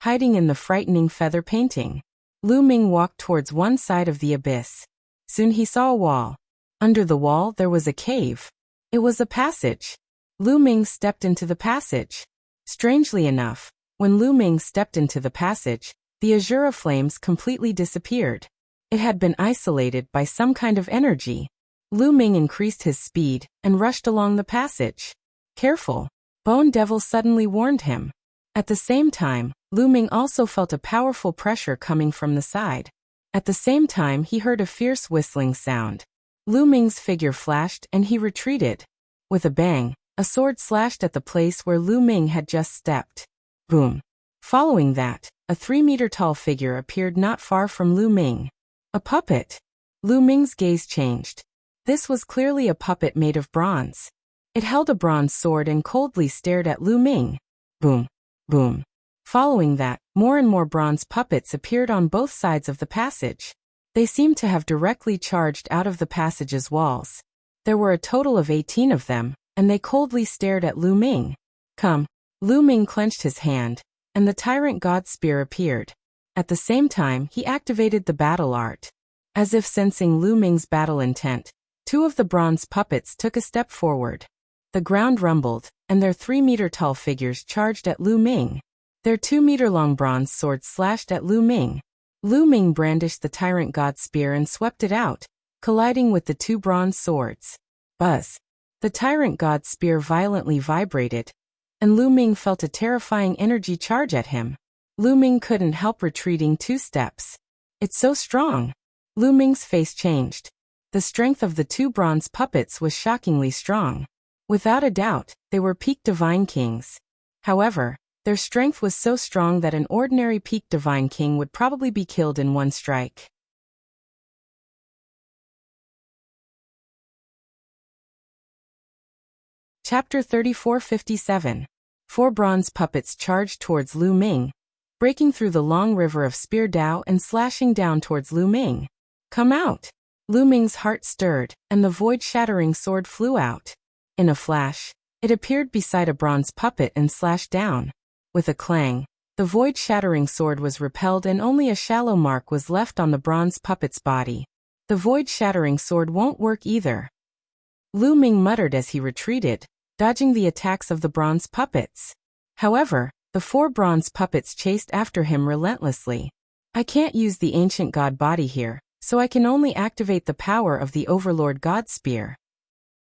hiding in the frightening feather painting. Lu Ming walked towards one side of the abyss. Soon he saw a wall. Under the wall there was a cave. It was a passage. Lu Ming stepped into the passage. Strangely enough, when Lu Ming stepped into the passage, the Azura flames completely disappeared. It had been isolated by some kind of energy. Lu Ming increased his speed and rushed along the passage. Careful, Bone Devil suddenly warned him. At the same time, Lu Ming also felt a powerful pressure coming from the side. At the same time he heard a fierce whistling sound. Lu Ming's figure flashed and he retreated. With a bang, a sword slashed at the place where Lu Ming had just stepped. Boom. Following that, a 3-meter-tall figure appeared not far from Lu Ming. A puppet. Lu Ming's gaze changed. This was clearly a puppet made of bronze. It held a bronze sword and coldly stared at Lu Ming. Boom. Boom. Following that, more and more bronze puppets appeared on both sides of the passage. They seemed to have directly charged out of the passage's walls. There were a total of 18 of them, and they coldly stared at Lu Ming. Come. Lu Ming clenched his hand, and the Tyrant God Spear appeared. At the same time, he activated the battle art. As if sensing Lu Ming's battle intent, 2 of the bronze puppets took a step forward. The ground rumbled, and their 3-meter-tall figures charged at Lu Ming. Their 2-meter-long bronze swords slashed at Lu Ming. Lu Ming brandished the Tyrant God Spear and swept it out, colliding with the 2 bronze swords. Buzz. The Tyrant God Spear violently vibrated, and Lu Ming felt a terrifying energy charge at him. Lu Ming couldn't help retreating 2 steps. It's so strong. Lu Ming's face changed. The strength of the 2 bronze puppets was shockingly strong. Without a doubt, they were peak Divine Kings. However, their strength was so strong that an ordinary peak Divine King would probably be killed in one strike. Chapter 3457. 4 bronze puppets charged towards Lu Ming, breaking through the long river of Spear Dao and slashing down towards Lu Ming. Come out! Lu Ming's heart stirred, and the void-shattering sword flew out. In a flash, it appeared beside a bronze puppet and slashed down. With a clang, the void-shattering sword was repelled and only a shallow mark was left on the bronze puppet's body. The void-shattering sword won't work either. Lu Ming muttered as he retreated, dodging the attacks of the bronze puppets. However, the 4 bronze puppets chased after him relentlessly. I can't use the ancient god body here, so I can only activate the power of the Overlord God Spear.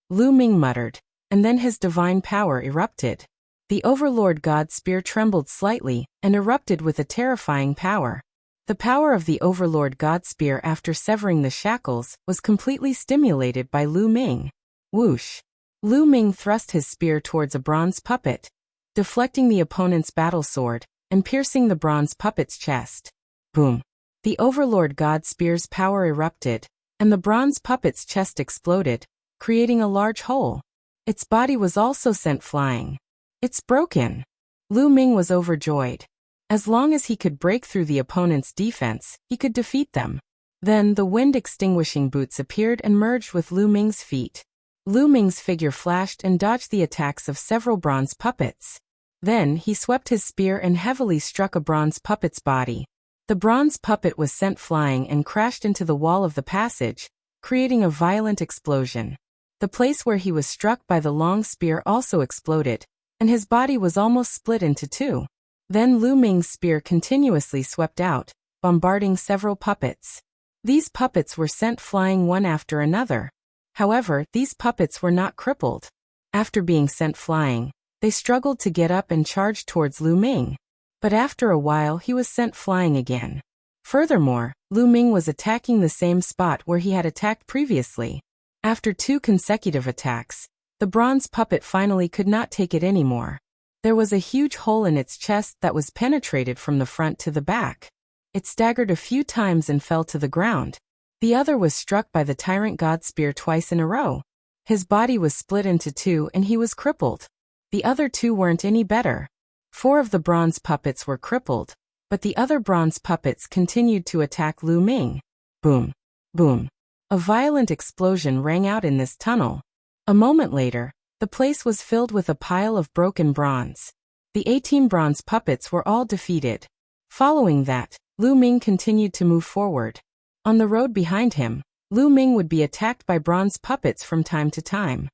Lu Ming muttered, and then his divine power erupted. The Overlord God Spear trembled slightly and erupted with a terrifying power. The power of the Overlord God Spear after severing the shackles was completely stimulated by Lu Ming. Whoosh! Lu Ming thrust his spear towards a bronze puppet, deflecting the opponent's battle sword and piercing the bronze puppet's chest. Boom! The Overlord God Spear's power erupted, and the bronze puppet's chest exploded, creating a large hole. Its body was also sent flying. It's broken! Lu Ming was overjoyed. As long as he could break through the opponent's defense, he could defeat them. Then the wind-extinguishing boots appeared and merged with Lu Ming's feet. Lu Ming's figure flashed and dodged the attacks of several bronze puppets. Then he swept his spear and heavily struck a bronze puppet's body. The bronze puppet was sent flying and crashed into the wall of the passage, creating a violent explosion. The place where he was struck by the long spear also exploded, and his body was almost split into 2. Then Lu Ming's spear continuously swept out, bombarding several puppets. These puppets were sent flying one after another. However, these puppets were not crippled. After being sent flying, they struggled to get up and charged towards Lu Ming. But after a while he was sent flying again. Furthermore, Lu Ming was attacking the same spot where he had attacked previously. After 2 consecutive attacks, the bronze puppet finally could not take it anymore. There was a huge hole in its chest that was penetrated from the front to the back. It staggered a few times and fell to the ground. The other was struck by the tyrant god spear twice in a row. His body was split into 2 and he was crippled. The other 2 weren't any better. 4 of the bronze puppets were crippled, but the other bronze puppets continued to attack Lu Ming. Boom! Boom! A violent explosion rang out in this tunnel. A moment later, the place was filled with a pile of broken bronze. The 18 bronze puppets were all defeated. Following that, Lu Ming continued to move forward. On the road behind him, Lu Ming would be attacked by bronze puppets from time to time.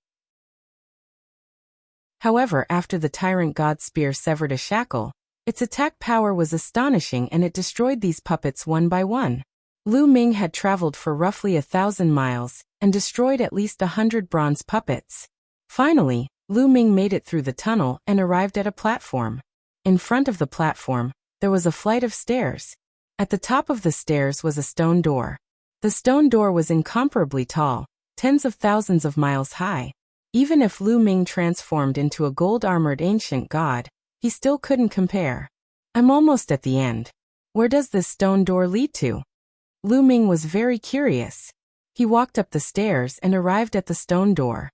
However, after the tyrant god spear severed a shackle, its attack power was astonishing and it destroyed these puppets one by one. Lu Ming had traveled for roughly 1,000 miles and destroyed at least 100 bronze puppets. Finally, Lu Ming made it through the tunnel and arrived at a platform. In front of the platform, there was a flight of stairs. At the top of the stairs was a stone door. The stone door was incomparably tall, tens of thousands of miles high. Even if Lu Ming transformed into a gold-armored ancient god, he still couldn't compare. I'm almost at the end. Where does this stone door lead to? Lu Ming was very curious. He walked up the stairs and arrived at the stone door.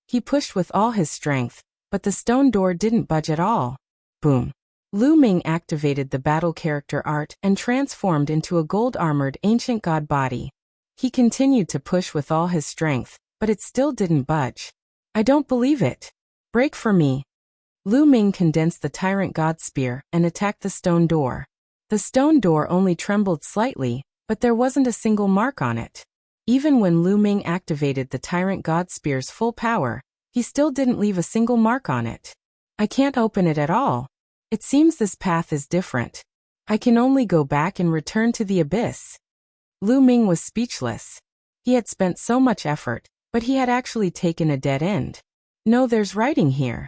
He pushed with all his strength, but the stone door didn't budge at all. Boom! Lu Ming activated the battle character art and transformed into a gold-armored ancient god body. He continued to push with all his strength, but it still didn't budge. I don't believe it. Break for me. Lu Ming condensed the tyrant god spear and attacked the stone door. The stone door only trembled slightly, but there wasn't a single mark on it. Even when Lu Ming activated the tyrant god spear's full power, he still didn't leave a single mark on it. I can't open it at all. It seems this path is different. I can only go back and return to the abyss. Lu Ming was speechless. He had spent so much effort, but he had actually taken a dead end. No, there's writing here.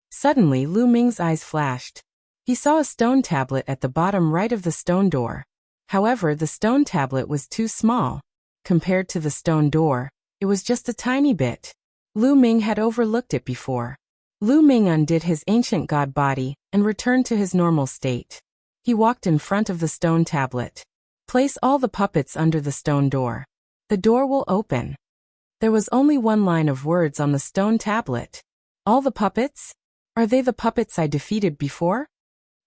Suddenly, Lu Ming's eyes flashed. He saw a stone tablet at the bottom right of the stone door. However, the stone tablet was too small. Compared to the stone door, it was just a tiny bit. Lu Ming had overlooked it before. Lu Ming undid his ancient god body and returned to his normal state. He walked in front of the stone tablet. Place all the puppets under the stone door. The door will open. There was only one line of words on the stone tablet. All the puppets? Are they the puppets I defeated before?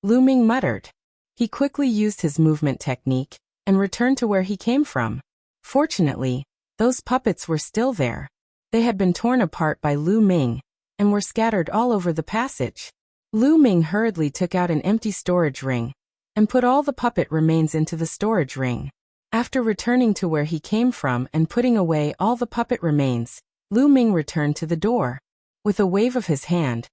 Lu Ming muttered. He quickly used his movement technique and returned to where he came from. Fortunately, those puppets were still there. They had been torn apart by Lu Ming and were scattered all over the passage. Lu Ming hurriedly took out an empty storage ring and put all the puppet remains into the storage ring. After returning to where he came from and putting away all the puppet remains, Lu Ming returned to the door. With a wave of his hand,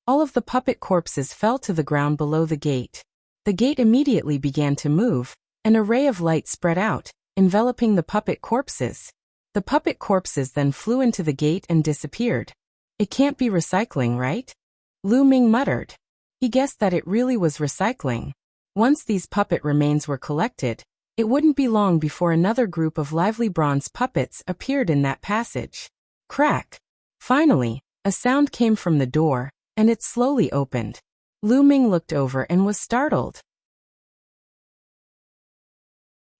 all of the puppet corpses fell to the ground below the gate. The gate immediately began to move. An array of light spread out, enveloping the puppet corpses. The puppet corpses then flew into the gate and disappeared. It can't be recycling, right? Lu Ming muttered. He guessed that it really was recycling. Once these puppet remains were collected, it wouldn't be long before another group of lively bronze puppets appeared in that passage. Crack! Finally, a sound came from the door, and it slowly opened. Lu Ming looked over and was startled.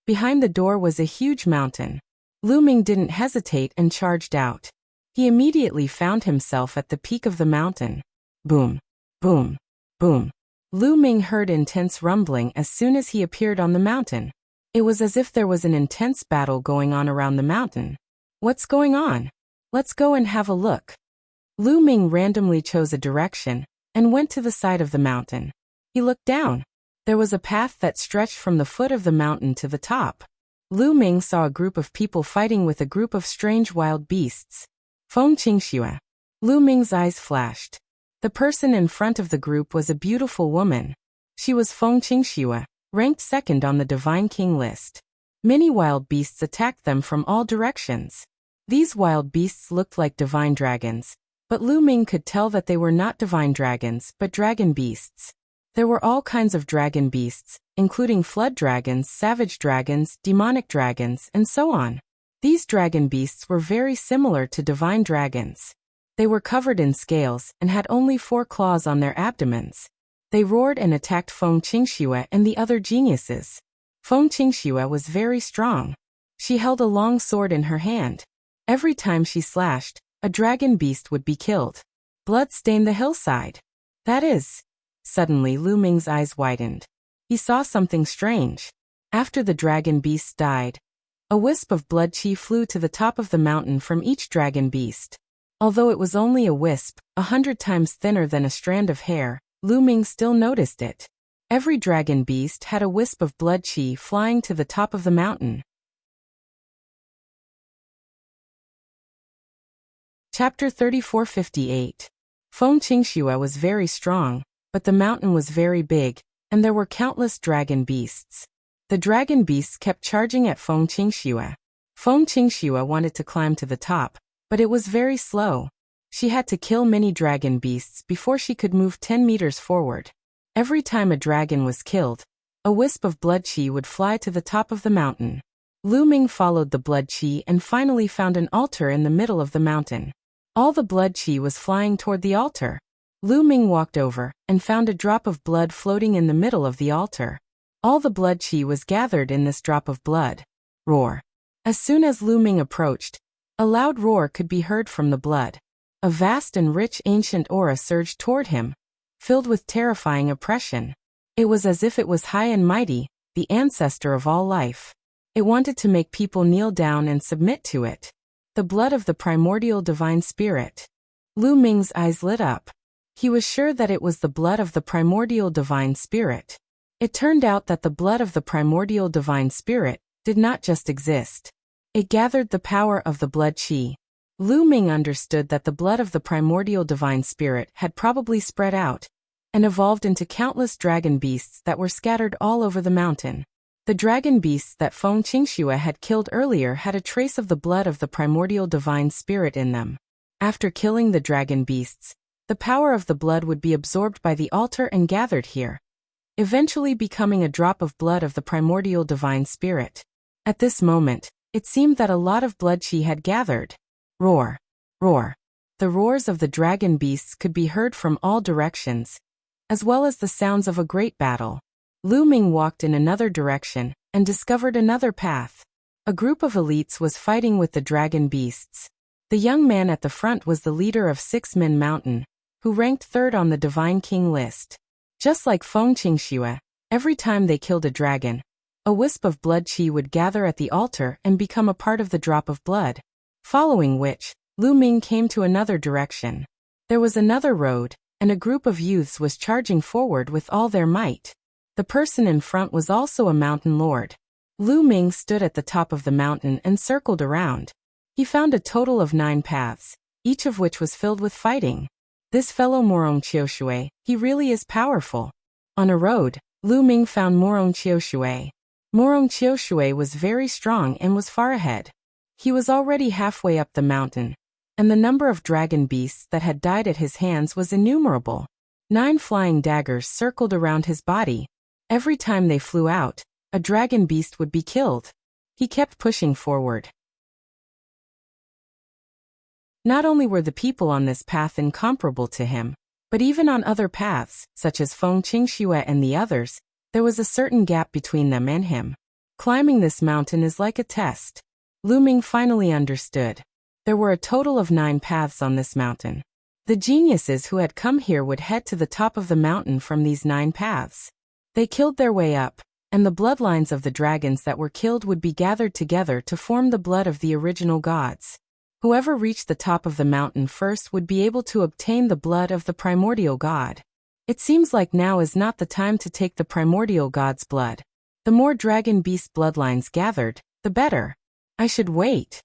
Behind the door was a huge mountain. Lu Ming didn't hesitate and charged out. He immediately found himself at the peak of the mountain. Boom! Boom! Boom! Lu Ming heard intense rumbling as soon as he appeared on the mountain. It was as if there was an intense battle going on around the mountain. What's going on? Let's go and have a look. Lu Ming randomly chose a direction and went to the side of the mountain. He looked down. There was a path that stretched from the foot of the mountain to the top. Lu Ming saw a group of people fighting with a group of strange wild beasts. Feng Qingxue. Lu Ming's eyes flashed. The person in front of the group was a beautiful woman. She was Feng Qingxue, ranked second on the Divine King list. Many wild beasts attacked them from all directions. These wild beasts looked like divine dragons, but Lu Ming could tell that they were not divine dragons but dragon beasts. There were all kinds of dragon beasts, including flood dragons, savage dragons, demonic dragons, and so on. These dragon beasts were very similar to divine dragons. They were covered in scales and had only 4 claws on their abdomens. They roared and attacked Feng Qingxue and the other geniuses. Feng Qingxue was very strong. She held a long sword in her hand. Every time she slashed, a dragon beast would be killed. Blood stained the hillside. That is. Suddenly Lu Ming's eyes widened. He saw something strange. After the dragon beasts died, a wisp of blood chi flew to the top of the mountain from each dragon beast. Although it was only a wisp, 100 times thinner than a strand of hair, Lu Ming still noticed it. Every dragon beast had a wisp of blood chi flying to the top of the mountain. Chapter 3458. Feng Qingxue was very strong, but the mountain was very big, and there were countless dragon beasts. The dragon beasts kept charging at Feng Qingxue. Feng Qingxue wanted to climb to the top, but it was very slow. She had to kill many dragon beasts before she could move 10 meters forward. Every time a dragon was killed, a wisp of blood chi would fly to the top of the mountain. Lu Ming followed the blood chi and finally found an altar in the middle of the mountain. All the blood chi was flying toward the altar. Lu Ming walked over and found a drop of blood floating in the middle of the altar. All the blood chi was gathered in this drop of blood. Roar. As soon as Lu Ming approached, a loud roar could be heard from the blood. A vast and rich ancient aura surged toward him, filled with terrifying oppression. It was as if it was high and mighty, the ancestor of all life. It wanted to make people kneel down and submit to it. The blood of the primordial divine spirit. Lu Ming's eyes lit up. He was sure that it was the blood of the primordial divine spirit. It turned out that the blood of the primordial divine spirit did not just exist. It gathered the power of the blood chi. Lu Ming understood that the blood of the primordial divine spirit had probably spread out and evolved into countless dragon beasts that were scattered all over the mountain. The dragon beasts that Feng Qingxue had killed earlier had a trace of the blood of the primordial divine spirit in them. After killing the dragon beasts, the power of the blood would be absorbed by the altar and gathered here, eventually becoming a drop of blood of the primordial divine spirit. At this moment, it seemed that a lot of blood chi had gathered. Roar. Roar. The roars of the dragon beasts could be heard from all directions, as well as the sounds of a great battle. Lu Ming walked in another direction and discovered another path. A group of elites was fighting with the dragon beasts. The young man at the front was the leader of 6 Men Mountain, who ranked 3rd on the Divine King list. Just like Feng Qingxue, every time they killed a dragon, a wisp of blood chi would gather at the altar and become a part of the drop of blood. Following which, Lu Ming came to another direction. There was another road, and a group of youths was charging forward with all their might. The person in front was also a mountain lord. Lu Ming stood at the top of the mountain and circled around. He found a total of 9 paths, each of which was filled with fighting. This fellow Morong Qiushue, he really is powerful. On a road, Lu Ming found Morong Qiushue. Morong Qiushue was very strong and was far ahead. He was already halfway up the mountain, and the number of dragon beasts that had died at his hands was innumerable. 9 flying daggers circled around his body. Every time they flew out, a dragon beast would be killed. He kept pushing forward. Not only were the people on this path incomparable to him, but even on other paths, such as Feng Qingxue and the others, there was a certain gap between them and him. Climbing this mountain is like a test. Lu Ming finally understood. There were a total of 9 paths on this mountain. The geniuses who had come here would head to the top of the mountain from these 9 paths. They killed their way up, and the bloodlines of the dragons that were killed would be gathered together to form the blood of the original gods. Whoever reached the top of the mountain first would be able to obtain the blood of the primordial god. It seems like now is not the time to take the primordial god's blood. The more dragon beast bloodlines gathered, the better. I should wait.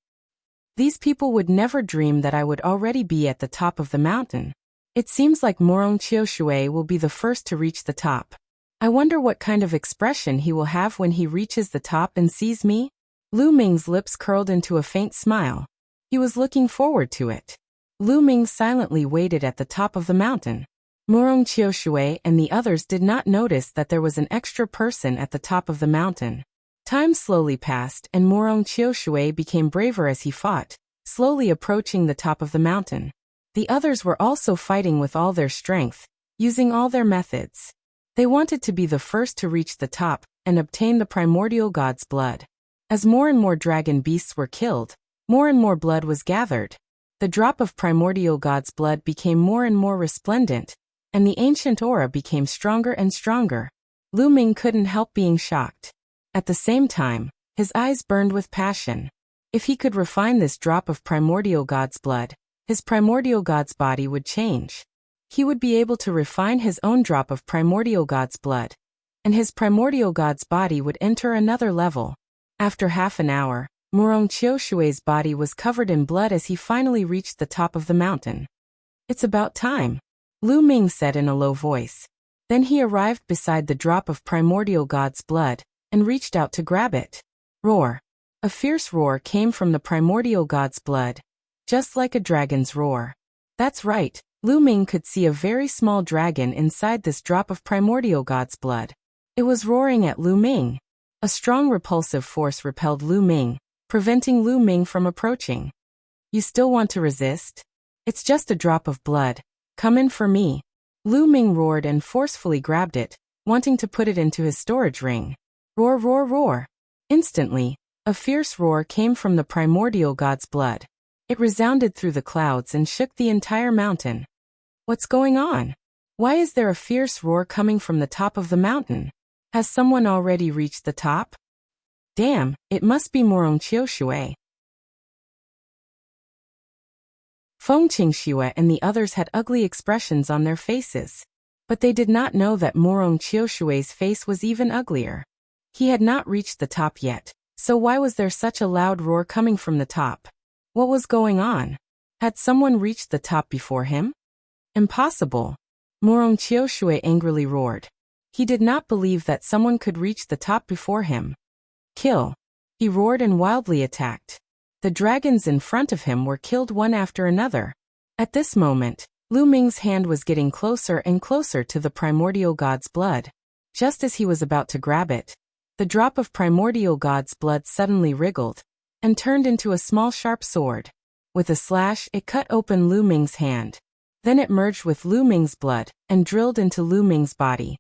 These people would never dream that I would already be at the top of the mountain. It seems like Morong Qiushue will be the first to reach the top. I wonder what kind of expression he will have when he reaches the top and sees me? Lu Ming's lips curled into a faint smile. He was looking forward to it. Lu Ming silently waited at the top of the mountain. Murong Qiushui and the others did not notice that there was an extra person at the top of the mountain. Time slowly passed and Murong Qiushui became braver as he fought, slowly approaching the top of the mountain. The others were also fighting with all their strength, using all their methods. They wanted to be the first to reach the top and obtain the primordial god's blood. As more and more dragon beasts were killed, more and more blood was gathered. The drop of primordial god's blood became more and more resplendent, and the ancient aura became stronger and stronger. Lu Ming couldn't help being shocked. At the same time, his eyes burned with passion. If he could refine this drop of primordial god's blood, his primordial god's body would change. He would be able to refine his own drop of primordial god's blood, and his primordial god's body would enter another level. After half an hour, Murong Qiushui's body was covered in blood as he finally reached the top of the mountain. "It's about time," Lu Ming said in a low voice. Then he arrived beside the drop of primordial god's blood and reached out to grab it. Roar! A fierce roar came from the primordial god's blood, just like a dragon's roar. That's right, Lu Ming could see a very small dragon inside this drop of primordial god's blood. It was roaring at Lu Ming. A strong repulsive force repelled Lu Ming, preventing Lu Ming from approaching. "You still want to resist? It's just a drop of blood. Come in for me." Lu Ming roared and forcefully grabbed it, wanting to put it into his storage ring. Roar, roar, roar. Instantly, a fierce roar came from the primordial god's blood. It resounded through the clouds and shook the entire mountain. What's going on? Why is there a fierce roar coming from the top of the mountain? Has someone already reached the top? Damn, it must be Murong Qiushui. Feng Qingxue and the others had ugly expressions on their faces. But they did not know that Murong Qiushui's face was even uglier. He had not reached the top yet, so why was there such a loud roar coming from the top? What was going on? Had someone reached the top before him? Impossible. Murong Qiushui angrily roared. He did not believe that someone could reach the top before him. Kill! He roared and wildly attacked. The dragons in front of him were killed one after another. At this moment, Lu Ming's hand was getting closer and closer to the primordial god's blood. Just as he was about to grab it, the drop of primordial god's blood suddenly wriggled and turned into a small sharp sword. With a slash, it cut open Lu Ming's hand. Then it merged with Lu Ming's blood and drilled into Lu Ming's body.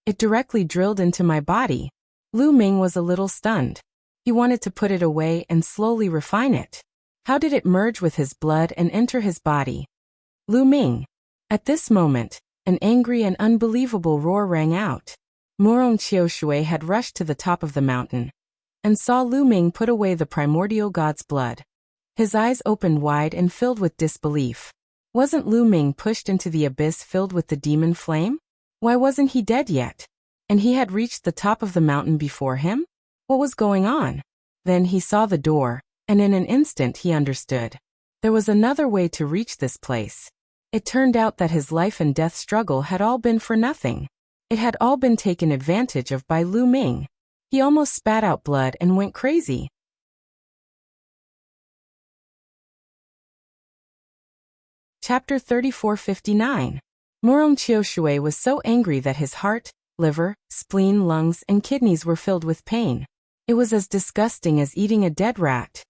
It directly drilled into my body. Lu Ming was a little stunned. He wanted to put it away and slowly refine it. How did it merge with his blood and enter his body? Lu Ming. At this moment, an angry and unbelievable roar rang out. Murong Qiushui had rushed to the top of the mountain and saw Lu Ming put away the primordial god's blood. His eyes opened wide and filled with disbelief. Wasn't Lu Ming pushed into the abyss filled with the demon flame? Why wasn't he dead yet? And he had reached the top of the mountain before him? What was going on? Then he saw the door, and in an instant he understood. There was another way to reach this place. It turned out that his life and death struggle had all been for nothing. It had all been taken advantage of by Lu Ming. He almost spat out blood and went crazy. Chapter 3459. Murong Qiushui was so angry that his heart, liver, spleen, lungs, and kidneys were filled with pain. It was as disgusting as eating a dead rat.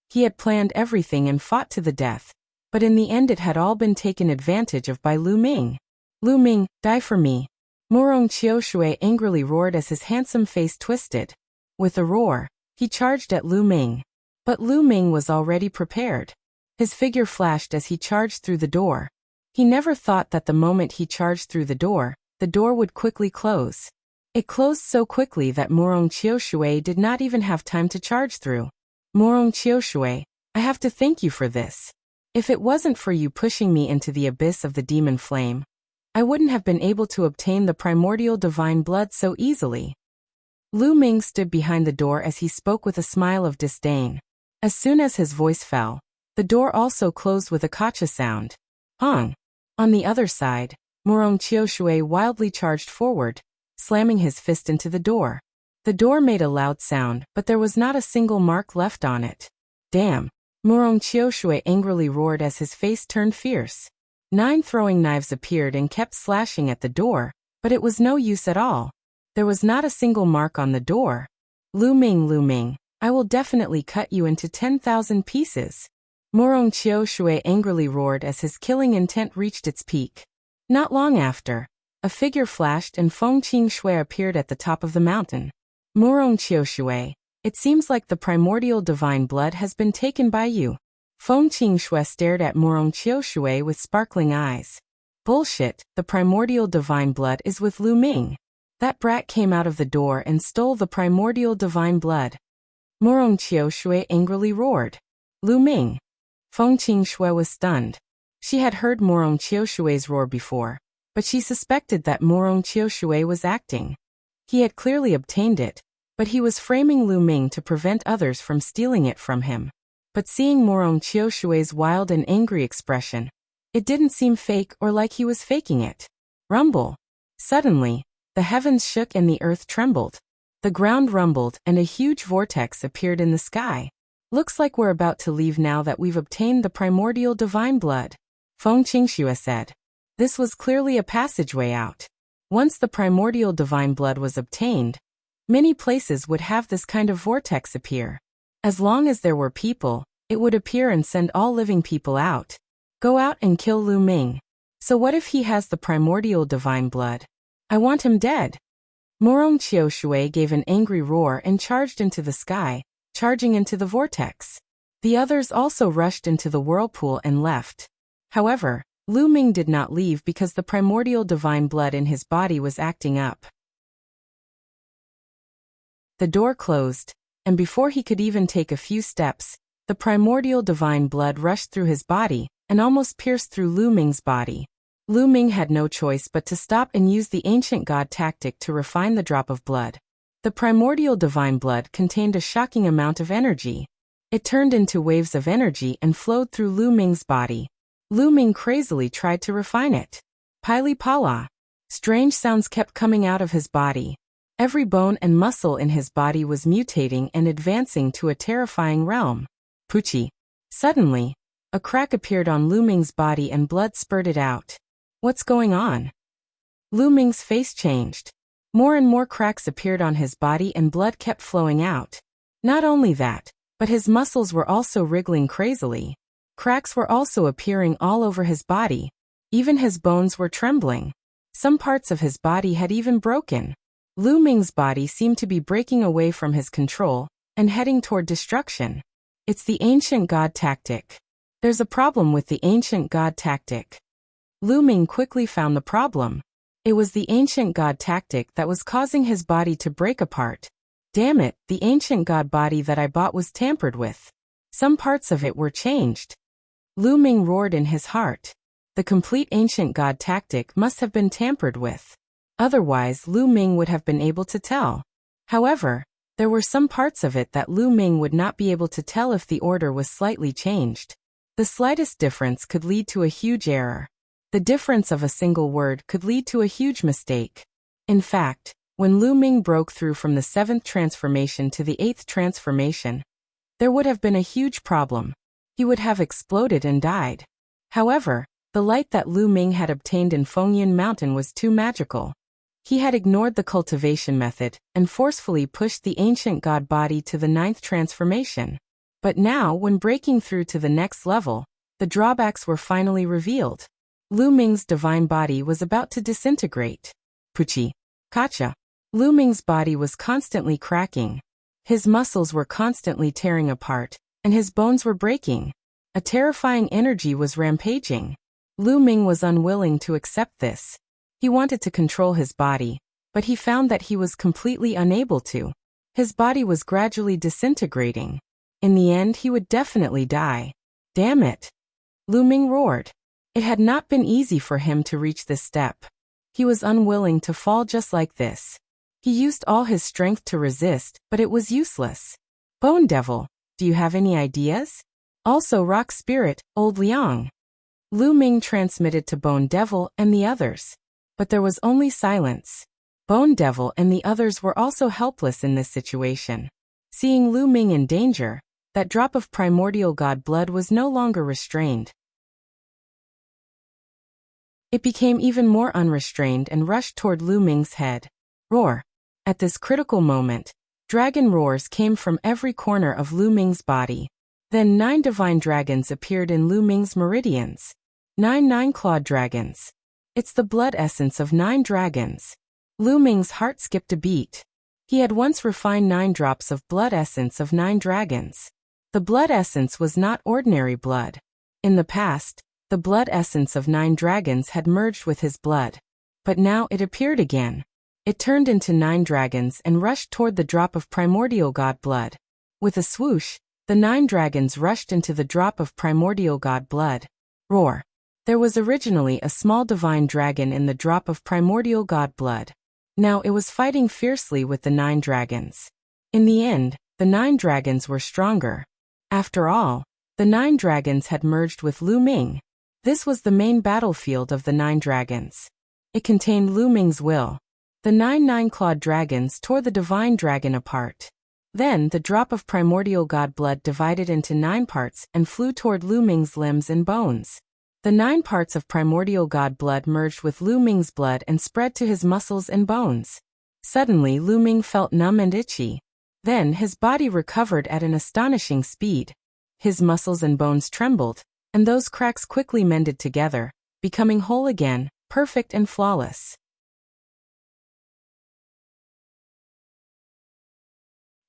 He had planned everything and fought to the death, but in the end it had all been taken advantage of by Lu Ming. Lu Ming, die for me. Murong Qiushui angrily roared as his handsome face twisted. With a roar, he charged at Lu Ming. But Lu Ming was already prepared. His figure flashed as he charged through the door. He never thought that the moment he charged through the door would quickly close. It closed so quickly that Murong Qiushui did not even have time to charge through. Murong Qiushui, I have to thank you for this. If it wasn't for you pushing me into the abyss of the demon flame, I wouldn't have been able to obtain the primordial divine blood so easily. Lu Ming stood behind the door as he spoke with a smile of disdain. As soon as his voice fell, the door also closed with a kacha sound. Hong! On the other side, Murong Qiushui wildly charged forward, slamming his fist into the door. The door made a loud sound, but there was not a single mark left on it. Damn! Murong Qiushui angrily roared as his face turned fierce. 9 throwing knives appeared and kept slashing at the door, but it was no use at all. There was not a single mark on the door. Lu Ming, I will definitely cut you into 10,000 pieces. Morong Chiu Shui angrily roared as his killing intent reached its peak. Not long after, a figure flashed and Feng Qing Shui appeared at the top of the mountain. Morong Chiu Shui, it seems like the primordial divine blood has been taken by you. Feng Qing Shui stared at Morong Chiu Shui with sparkling eyes. Bullshit, the primordial divine blood is with Lu Ming. That brat came out of the door and stole the primordial divine blood. Morong Chiu Shui angrily roared. Lu Ming. Feng Qing Shui was stunned. She had heard Morong Chiu Shui's roar before, but she suspected that Morong Chiu Shui was acting. He had clearly obtained it, but he was framing Lu Ming to prevent others from stealing it from him. But seeing Morong Chiu Shui's wild and angry expression, it didn't seem fake or like he was faking it. Rumble. Suddenly, the heavens shook and the earth trembled. The ground rumbled and a huge vortex appeared in the sky. Looks like we're about to leave now that we've obtained the primordial divine blood, Feng Qing Shui said. This was clearly a passageway out. Once the primordial divine blood was obtained, many places would have this kind of vortex appear. As long as there were people, it would appear and send all living people out. Go out and kill Lu Ming. So what if he has the primordial divine blood? I want him dead. Morong Chiu Shui gave an angry roar and charged into the sky, charging into the vortex. The others also rushed into the whirlpool and left. However, Lu Ming did not leave because the primordial divine blood in his body was acting up. The door closed, and before he could even take a few steps, the primordial divine blood rushed through his body and almost pierced through Lu Ming's body. Lu Ming had no choice but to stop and use the ancient god tactic to refine the drop of blood. The primordial divine blood contained a shocking amount of energy. It turned into waves of energy and flowed through Lu Ming's body. Lu Ming crazily tried to refine it. Pili Pala. Strange sounds kept coming out of his body. Every bone and muscle in his body was mutating and advancing to a terrifying realm. Puchi. Suddenly, a crack appeared on Lu Ming's body and blood spurted out. What's going on? Lu Ming's face changed. More and more cracks appeared on his body and blood kept flowing out. Not only that, but his muscles were also wriggling crazily. Cracks were also appearing all over his body. Even his bones were trembling. Some parts of his body had even broken. Lu Ming's body seemed to be breaking away from his control and heading toward destruction. It's the ancient god tactic. There's a problem with the ancient god tactic. Lu Ming quickly found the problem. It was the ancient god tactic that was causing his body to break apart. Damn it, the ancient god body that I bought was tampered with. Some parts of it were changed. Lu Ming roared in his heart. The complete ancient god tactic must have been tampered with. Otherwise, Lu Ming would have been able to tell. However, there were some parts of it that Lu Ming would not be able to tell if the order was slightly changed. The slightest difference could lead to a huge error. The difference of a single word could lead to a huge mistake. In fact, when Lu Ming broke through from the 7th transformation to the 8th transformation, there would have been a huge problem. He would have exploded and died. However, the light that Lu Ming had obtained in Fengyin Mountain was too magical. He had ignored the cultivation method and forcefully pushed the ancient god body to the 9th transformation. But now, when breaking through to the next level, the drawbacks were finally revealed. Lu Ming's divine body was about to disintegrate. Puchi. Kacha. Lu Ming's body was constantly cracking. His muscles were constantly tearing apart, and his bones were breaking. A terrifying energy was rampaging. Lu Ming was unwilling to accept this. He wanted to control his body, but he found that he was completely unable to. His body was gradually disintegrating. In the end, he would definitely die. Damn it! Lu Ming roared. It had not been easy for him to reach this step. He was unwilling to fall just like this. He used all his strength to resist, but it was useless. Bone Devil, do you have any ideas? Also Rock Spirit, Old Liang. Lu Ming transmitted to Bone Devil and the others. But there was only silence. Bone Devil and the others were also helpless in this situation. Seeing Lu Ming in danger, that drop of primordial god blood was no longer restrained. It became even more unrestrained and rushed toward Lu Ming's head. Roar! At this critical moment, dragon roars came from every corner of Lu Ming's body. Then 9 divine dragons appeared in Lu Ming's meridians. 9 nine-clawed dragons. It's the blood essence of 9 dragons. Lu Ming's heart skipped a beat. He had once refined 9 drops of blood essence of 9 dragons. The blood essence was not ordinary blood. In the past, the blood essence of 9 dragons had merged with his blood. But now it appeared again. It turned into 9 dragons and rushed toward the drop of primordial god blood. With a swoosh, the 9 dragons rushed into the drop of primordial god blood. Roar! There was originally a small divine dragon in the drop of primordial god blood. Now it was fighting fiercely with the 9 dragons. In the end, the 9 dragons were stronger. After all, the 9 dragons had merged with Lu Ming. This was the main battlefield of the 9 dragons. It contained Lu Ming's will. The 9 nine-clawed dragons tore the divine dragon apart. Then the drop of primordial god blood divided into 9 parts and flew toward Lu Ming's limbs and bones. The 9 parts of primordial god blood merged with Lu Ming's blood and spread to his muscles and bones. Suddenly Lu Ming felt numb and itchy. Then his body recovered at an astonishing speed. His muscles and bones trembled, and those cracks quickly mended together, becoming whole again, perfect and flawless.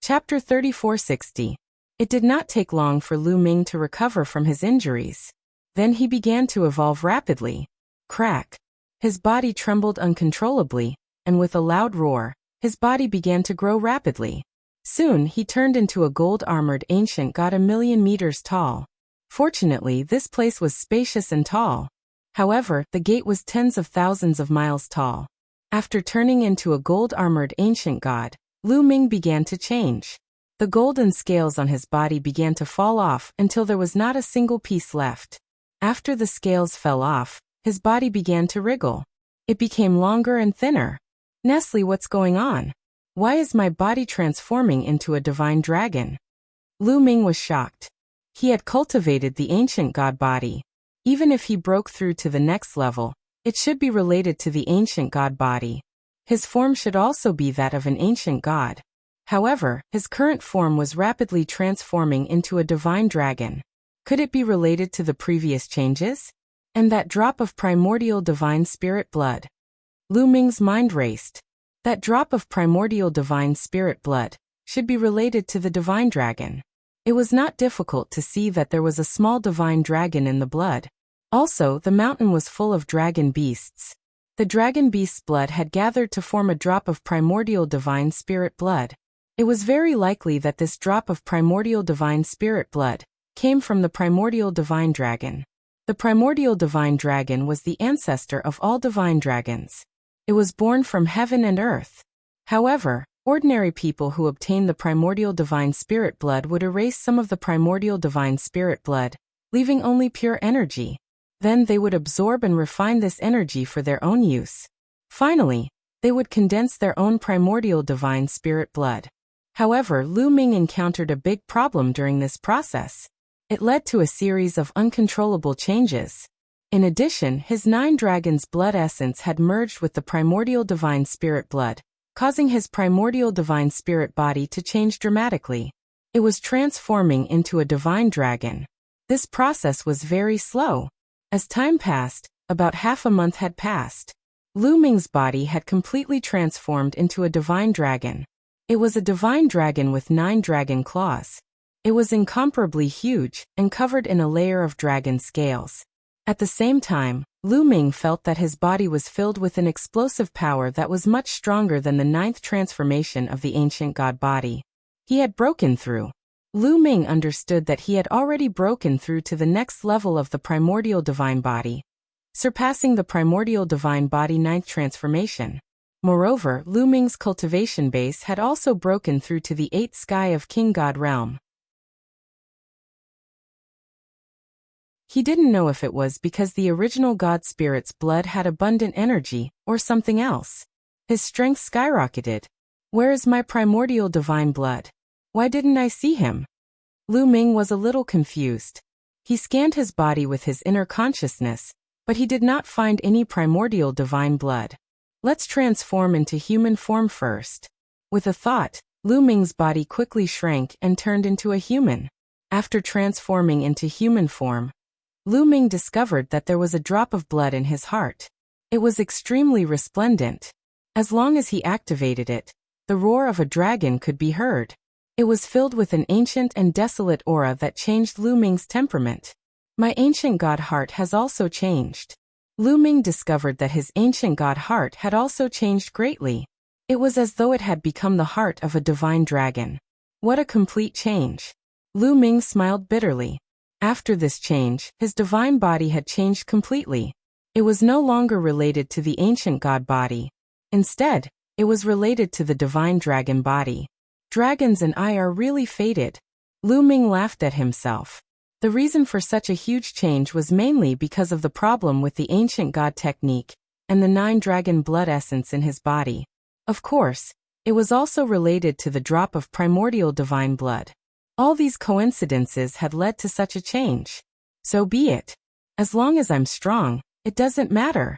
Chapter 3460. It did not take long for Lu Ming to recover from his injuries. Then he began to evolve rapidly. Crack! His body trembled uncontrollably, and with a loud roar, his body began to grow rapidly. Soon he turned into a gold-armored ancient god 1,000,000 meters tall. Fortunately, this place was spacious and tall. However, the gate was tens of thousands of miles tall. After turning into a gold-armored ancient god, Lu Ming began to change. The golden scales on his body began to fall off until there was not a single piece left. After the scales fell off, his body began to wriggle. It became longer and thinner. Nestle, what's going on? Why is my body transforming into a divine dragon? Lu Ming was shocked. He had cultivated the ancient god body. Even if he broke through to the next level, it should be related to the ancient god body. His form should also be that of an ancient god. However, his current form was rapidly transforming into a divine dragon. Could it be related to the previous changes? And that drop of primordial divine spirit blood? Lu Ming's mind raced. That drop of primordial divine spirit blood should be related to the divine dragon. It was not difficult to see that there was a small divine dragon in the blood. Also, the mountain was full of dragon beasts. The dragon beast's blood had gathered to form a drop of primordial divine spirit blood. It was very likely that this drop of primordial divine spirit blood came from the primordial divine dragon. The primordial divine dragon was the ancestor of all divine dragons. It was born from heaven and earth. However, ordinary people who obtained the primordial divine spirit blood would erase some of the primordial divine spirit blood, leaving only pure energy. Then they would absorb and refine this energy for their own use. Finally, they would condense their own primordial divine spirit blood. However, Lu Ming encountered a big problem during this process. It led to a series of uncontrollable changes. In addition, his 9 dragons' blood essence had merged with the primordial divine spirit blood, causing his primordial divine spirit body to change dramatically. It was transforming into a divine dragon. This process was very slow. As time passed, about half a month had passed. Lu Ming's body had completely transformed into a divine dragon. It was a divine dragon with 9 dragon claws. It was incomparably huge and covered in a layer of dragon scales. At the same time, Lu Ming felt that his body was filled with an explosive power that was much stronger than the 9th transformation of the ancient god body. He had broken through. Lu Ming understood that he had already broken through to the next level of the primordial divine body, surpassing the primordial divine body 9th transformation. Moreover, Lu Ming's cultivation base had also broken through to the 8th sky of King God realm. He didn't know if it was because the original god spirit's blood had abundant energy, or something else. His strength skyrocketed. Where is my primordial divine blood? Why didn't I see him? Lu Ming was a little confused. He scanned his body with his inner consciousness, But he did not find any primordial divine blood. Let's transform into human form first. With a thought, Lu Ming's body quickly shrank and turned into a human. After transforming into human form, Lu Ming discovered that there was a drop of blood in his heart. It was extremely resplendent. As long as he activated it, the roar of a dragon could be heard. It was filled with an ancient and desolate aura that changed Lu Ming's temperament. My ancient god heart has also changed. Lu Ming discovered that his ancient god heart had also changed greatly. It was as though it had become the heart of a divine dragon. What a complete change. Lu Ming smiled bitterly. After this change, his divine body had changed completely. It was no longer related to the ancient god body. Instead, it was related to the divine dragon body. Dragons and I are really fated. Lu Ming laughed at himself. The reason for such a huge change was mainly because of the problem with the ancient god technique and the 9 dragon blood essence in his body. Of course, it was also related to the drop of primordial divine blood. All these coincidences had led to such a change. So be it. As long as I'm strong, it doesn't matter.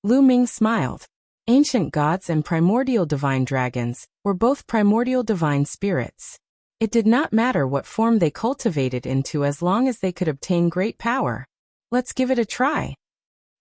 Lu Ming smiled. Ancient gods and primordial divine dragons were both primordial divine spirits. It did not matter what form they cultivated into as long as they could obtain great power. Let's give it a try.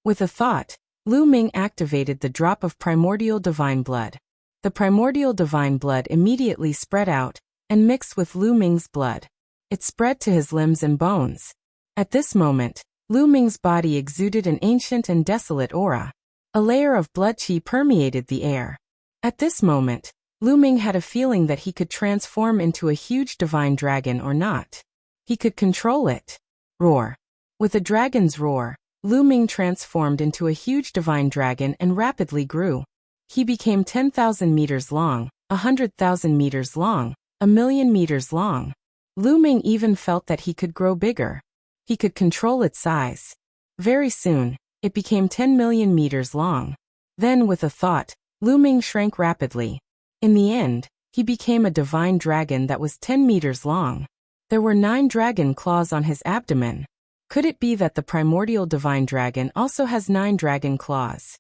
With a thought, Lu Ming activated the drop of primordial divine blood. The primordial divine blood immediately spread out and mixed with Lu Ming's blood. It spread to his limbs and bones. At this moment, Lu Ming's body exuded an ancient and desolate aura. A layer of blood qi permeated the air. At this moment, Lu Ming had a feeling that he could transform into a huge divine dragon or not. He could control it. Roar. With a dragon's roar, Lu Ming transformed into a huge divine dragon and rapidly grew. He became 10,000 meters long, 100,000 meters long, 1,000,000 meters long. Lu Ming even felt that he could grow bigger. He could control its size. Very soon, it became 10 million meters long. Then, with a thought, Lu Ming shrank rapidly. In the end, he became a divine dragon that was 10 meters long. There were 9 dragon claws on his abdomen. Could it be that the primordial divine dragon also has 9 dragon claws?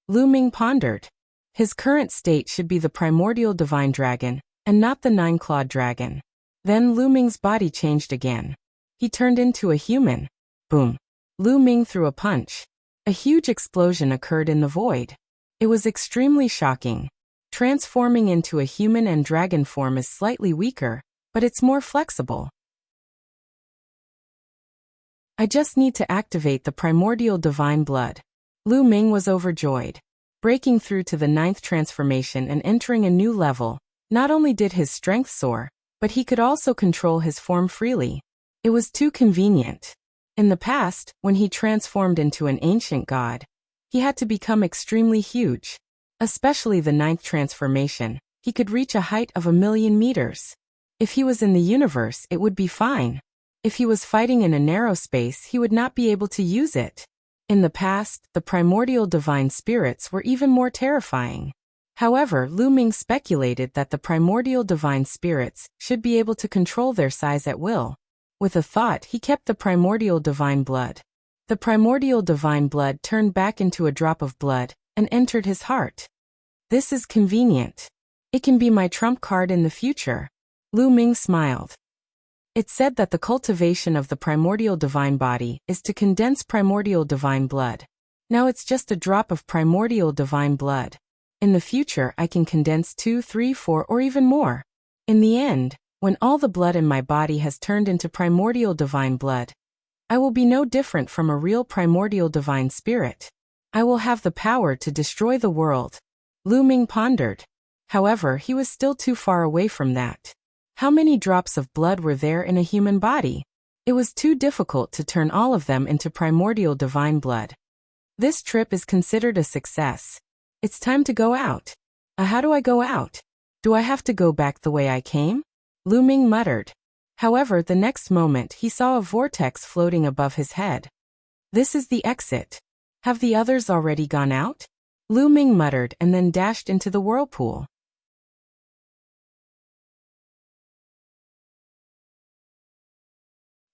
Lu Ming pondered. His current state should be the primordial divine dragon, and not the 9-clawed dragon. Then Lu Ming's body changed again. He turned into a human. Boom. Lu Ming threw a punch. A huge explosion occurred in the void. It was extremely shocking. Transforming into a human and dragon form is slightly weaker, but it's more flexible. I just need to activate the primordial divine blood. Lu Ming was overjoyed. Breaking through to the 9th transformation and entering a new level, not only did his strength soar, but he could also control his form freely. It was too convenient. In the past, when he transformed into an ancient god, he had to become extremely huge. Especially the 9th transformation, he could reach a height of 1,000,000 meters. If he was in the universe, it would be fine. If he was fighting in a narrow space, he would not be able to use it. In the past, the primordial divine spirits were even more terrifying. However, Lu Ming speculated that the primordial divine spirits should be able to control their size at will. With a thought, he kept the primordial divine blood. The primordial divine blood turned back into a drop of blood and entered his heart. This is convenient. It can be my trump card in the future. Lu Ming smiled. It said that the cultivation of the primordial divine body is to condense primordial divine blood. Now it's just a drop of primordial divine blood. In the future, I can condense 2, 3, 4, or even more. In the end, when all the blood in my body has turned into primordial divine blood, I will be no different from a real primordial divine spirit. I will have the power to destroy the world. Lu Ming pondered. However, he was still too far away from that. How many drops of blood were there in a human body? It was too difficult to turn all of them into primordial divine blood. This trip is considered a success. It's time to go out. How do I go out? Do I have to go back the way I came? Lu Ming muttered. However, the next moment he saw a vortex floating above his head. This is the exit. Have the others already gone out? Lu Ming muttered and then dashed into the whirlpool.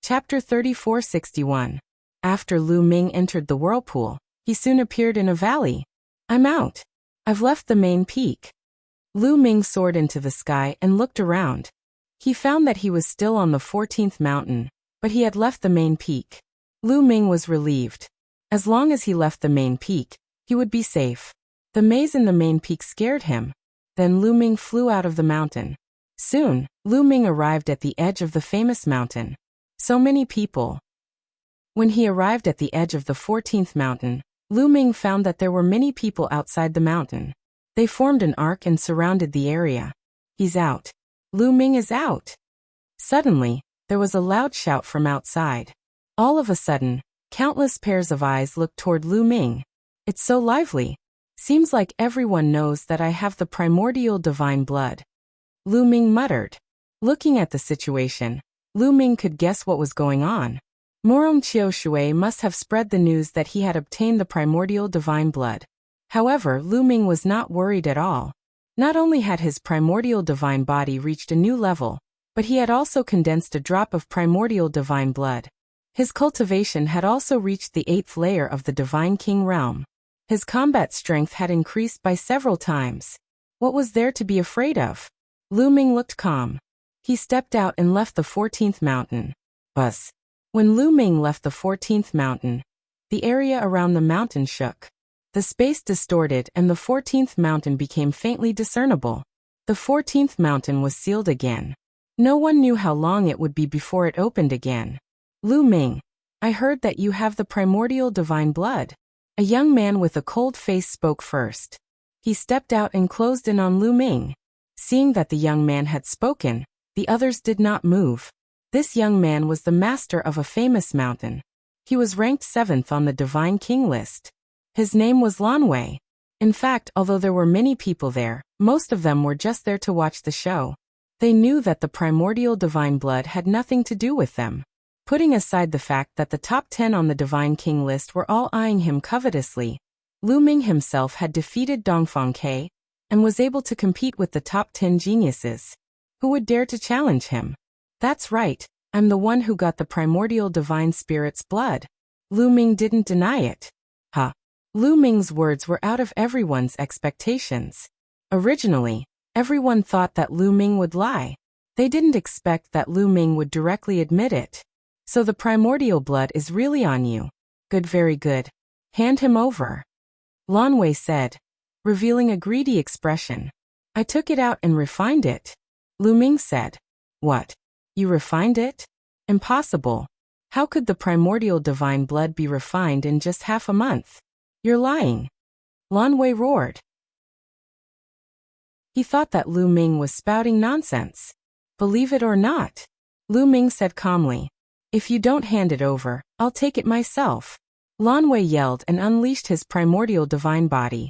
Chapter 3461. After Lu Ming entered the whirlpool, he soon appeared in a valley. I'm out. I've left the main peak. Lu Ming soared into the sky and looked around. He found that he was still on the 14th mountain, but he had left the main peak. Lu Ming was relieved. As long as he left the main peak, he would be safe. The maze in the main peak scared him. Then Lu Ming flew out of the mountain. Soon, Lu Ming arrived at the edge of the famous mountain. So many people. When he arrived at the edge of the 14th mountain, Lu Ming found that there were many people outside the mountain. They formed an arc and surrounded the area. He's out. Lu Ming is out. Suddenly, there was a loud shout from outside. All of a sudden, countless pairs of eyes looked toward Lu Ming. It's so lively. Seems like everyone knows that I have the primordial divine blood. Lu Ming muttered. Looking at the situation, Lu Ming could guess what was going on. Morong Chiu Shui must have spread the news that he had obtained the primordial divine blood. However, Lu Ming was not worried at all. Not only had his primordial divine body reached a new level, but he had also condensed a drop of primordial divine blood. His cultivation had also reached the 8th layer of the Divine King realm. His combat strength had increased by several times. What was there to be afraid of? Lu Ming looked calm. He stepped out and left the 14th mountain. Buzz. When Lu Ming left the 14th mountain, the area around the mountain shook. The space distorted and the 14th mountain became faintly discernible. The 14th mountain was sealed again. No one knew how long it would be before it opened again. Lu Ming, I heard that you have the primordial divine blood. A young man with a cold face spoke first. He stepped out and closed in on Lu Ming. Seeing that the young man had spoken, the others did not move. This young man was the master of a famous mountain. He was ranked 7th on the Divine King list. His name was Lan Wei. In fact, although there were many people there, most of them were just there to watch the show. They knew that the primordial divine blood had nothing to do with them. Putting aside the fact that the top 10 on the Divine King list were all eyeing him covetously, Lu Ming himself had defeated Dongfang Ke and was able to compete with the top 10 geniuses. Who would dare to challenge him? That's right, I'm the one who got the primordial divine spirit's blood. Lu Ming didn't deny it. Lu Ming's words were out of everyone's expectations. Originally, everyone thought that Lu Ming would lie. They didn't expect that Lu Ming would directly admit it. So the primordial blood is really on you. Good, very good. Hand him over. Lan Wei said, revealing a greedy expression. I took it out and refined it. Lu Ming said. What? You refined it? Impossible. How could the primordial divine blood be refined in just half a month? You're lying. Lan Wei roared. He thought that Lu Ming was spouting nonsense. Believe it or not, Lu Ming said calmly. If you don't hand it over, I'll take it myself. Lan Wei yelled and unleashed his primordial divine body.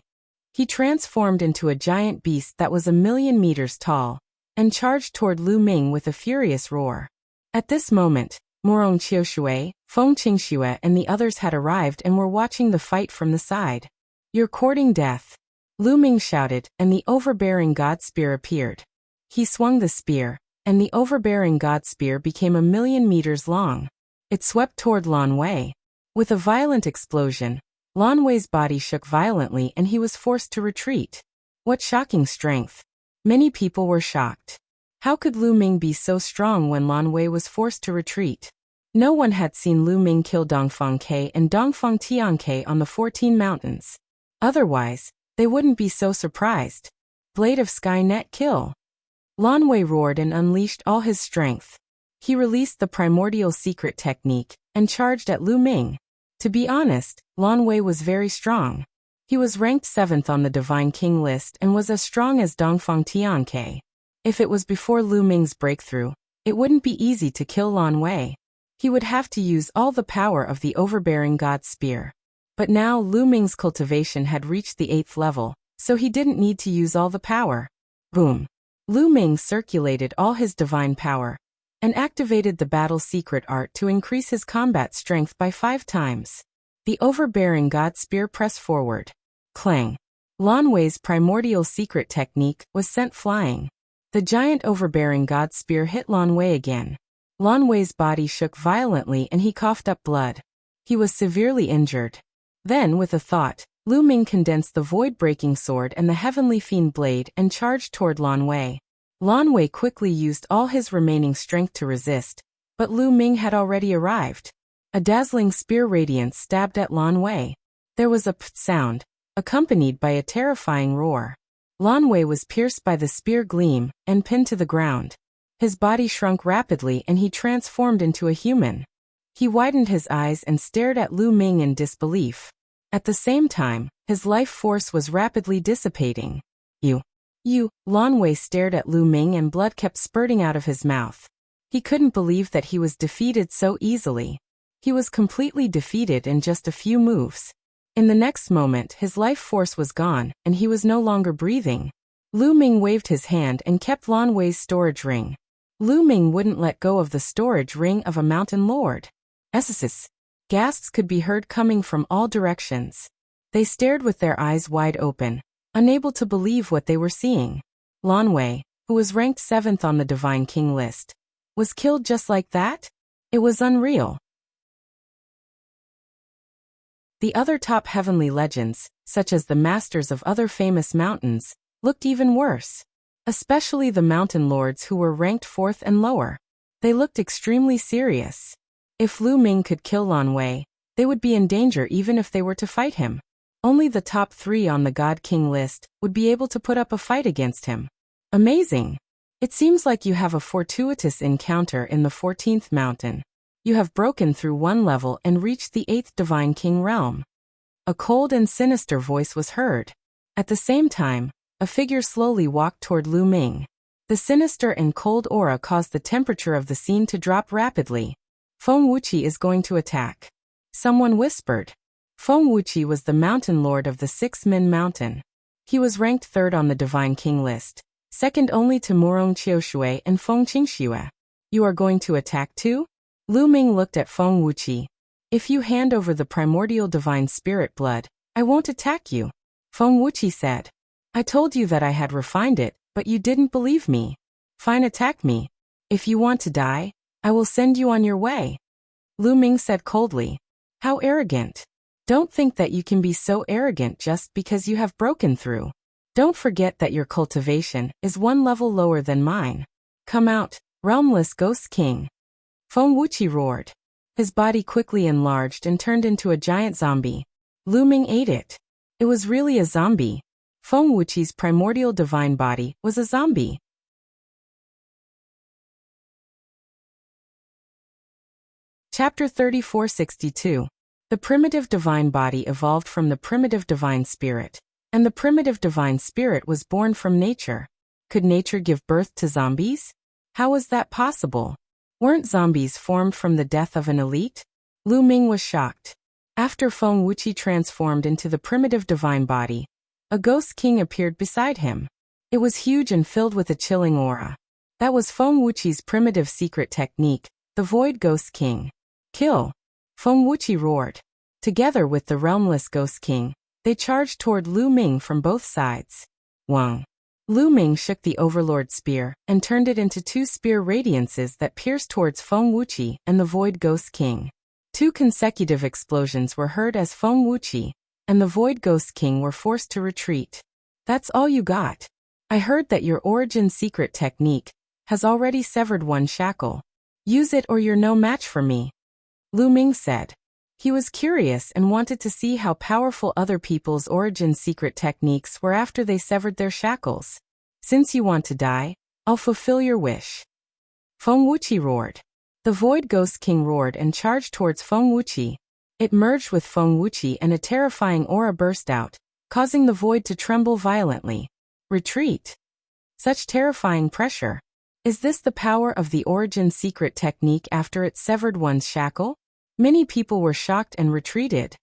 He transformed into a giant beast that was 1,000,000 meters tall, and charged toward Lu Ming with a furious roar. At this moment, Morong Chiu Shui, Feng Qingxue and the others had arrived and were watching the fight from the side. You're courting death. Lu Ming shouted, and the overbearing god spear appeared. He swung the spear, and the overbearing god spear became 1,000,000 meters long. It swept toward Lan Wei. With a violent explosion, Lan Wei's body shook violently and he was forced to retreat. What shocking strength! Many people were shocked. How could Lu Ming be so strong when Lan Wei was forced to retreat? No one had seen Lu Ming kill Dongfang Ke and Dongfang Tianke on the 14 mountains. Otherwise, they wouldn't be so surprised. Blade of Skynet kill. Lan Wei roared and unleashed all his strength. He released the primordial secret technique and charged at Lu Ming. To be honest, Lan Wei was very strong. He was ranked 7th on the Divine King list and was as strong as Dongfang Tianke. If it was before Lu Ming's breakthrough, it wouldn't be easy to kill Lan Wei. He would have to use all the power of the overbearing god spear. But now Lu Ming's cultivation had reached the 8th level, so he didn't need to use all the power. Boom! Lu Ming circulated all his divine power and activated the battle secret art to increase his combat strength by 5 times. The overbearing god spear pressed forward. Clang! Lan Wei's primordial secret technique was sent flying. The giant overbearing god spear hit Lan Wei again. Lan Wei's body shook violently and he coughed up blood. He was severely injured. Then, with a thought, Lu Ming condensed the void-breaking sword and the heavenly fiend blade and charged toward Lan Wei. Lan Wei quickly used all his remaining strength to resist, but Lu Ming had already arrived. A dazzling spear radiance stabbed at Lan Wei. There was a pft sound, accompanied by a terrifying roar. Lan Wei was pierced by the spear gleam and pinned to the ground. His body shrunk rapidly and he transformed into a human. He widened his eyes and stared at Lu Ming in disbelief. At the same time, his life force was rapidly dissipating. You, Lan Wei stared at Lu Ming and blood kept spurting out of his mouth. He couldn't believe that he was defeated so easily. He was completely defeated in just a few moves. In the next moment, his life force was gone, and he was no longer breathing. Lu Ming waved his hand and kept Lan Wei's storage ring. Lu Ming wouldn't let go of the storage ring of a mountain lord. Esses. Gasps could be heard coming from all directions. They stared with their eyes wide open, unable to believe what they were seeing. Lan Wei, who was ranked 7th on the Divine King list, was killed just like that? It was unreal. The other top heavenly legends, such as the masters of other famous mountains, looked even worse. Especially the mountain lords who were ranked 4th and lower. They looked extremely serious. If Lu Ming could kill Lan Wei, they would be in danger even if they were to fight him. Only the top 3 on the God King list would be able to put up a fight against him. Amazing! It seems like you have a fortuitous encounter in the 14th mountain. You have broken through one level and reached the 8th Divine King realm. A cold and sinister voice was heard. At the same time, a figure slowly walked toward Lu Ming. The sinister and cold aura caused the temperature of the scene to drop rapidly. Feng Wuxia is going to attack. Someone whispered. Feng Wuxia was the mountain lord of the 6 Min Mountain. He was ranked 3rd on the Divine King list, second only to Murong Qiushui and Feng Qingxue. You are going to attack too? Lu Ming looked at Feng Wuxia. If you hand over the primordial divine spirit blood, I won't attack you. Feng Wuxia said. I told you that I had refined it, but you didn't believe me. Fine, attack me. If you want to die, I will send you on your way. Lu Ming said coldly. How arrogant. Don't think that you can be so arrogant just because you have broken through. Don't forget that your cultivation is 1 level lower than mine. Come out, realmless ghost king. Feng Wuxia roared. His body quickly enlarged and turned into a giant zombie. Lu Ming ate it. It was really a zombie. Feng Wuxia's primordial divine body was a zombie. Chapter 3462. The primitive divine body evolved from the primitive divine spirit, and the primitive divine spirit was born from nature. Could nature give birth to zombies? How was that possible? Weren't zombies formed from the death of an elite? Lu Ming was shocked. After Feng Wuxia transformed into the primitive divine body, a ghost king appeared beside him. It was huge and filled with a chilling aura. That was Feng Wuxia's primitive secret technique, the Void Ghost King. Kill! Feng Wuxia roared. Together with the realmless ghost king, they charged toward Lu Ming from both sides. Wang! Lu Ming shook the overlord spear and turned it into 2 spear radiances that pierced towards Feng Wuxia and the Void Ghost King. 2 consecutive explosions were heard as Feng Wuxia and the Void Ghost King were forced to retreat. That's all you got. I heard that your origin secret technique has already severed 1 shackle. Use it or you're no match for me. Lu Ming said. He was curious and wanted to see how powerful other people's origin secret techniques were after they severed their shackles. Since you want to die, I'll fulfill your wish. Feng Wuxia roared. The Void Ghost King roared and charged towards Feng Wuxia. It merged with Feng Wuxia and a terrifying aura burst out, causing the void to tremble violently. Retreat. Such terrifying pressure. Is this the power of the origin secret technique after it severed one's shackle? Many people were shocked and retreated.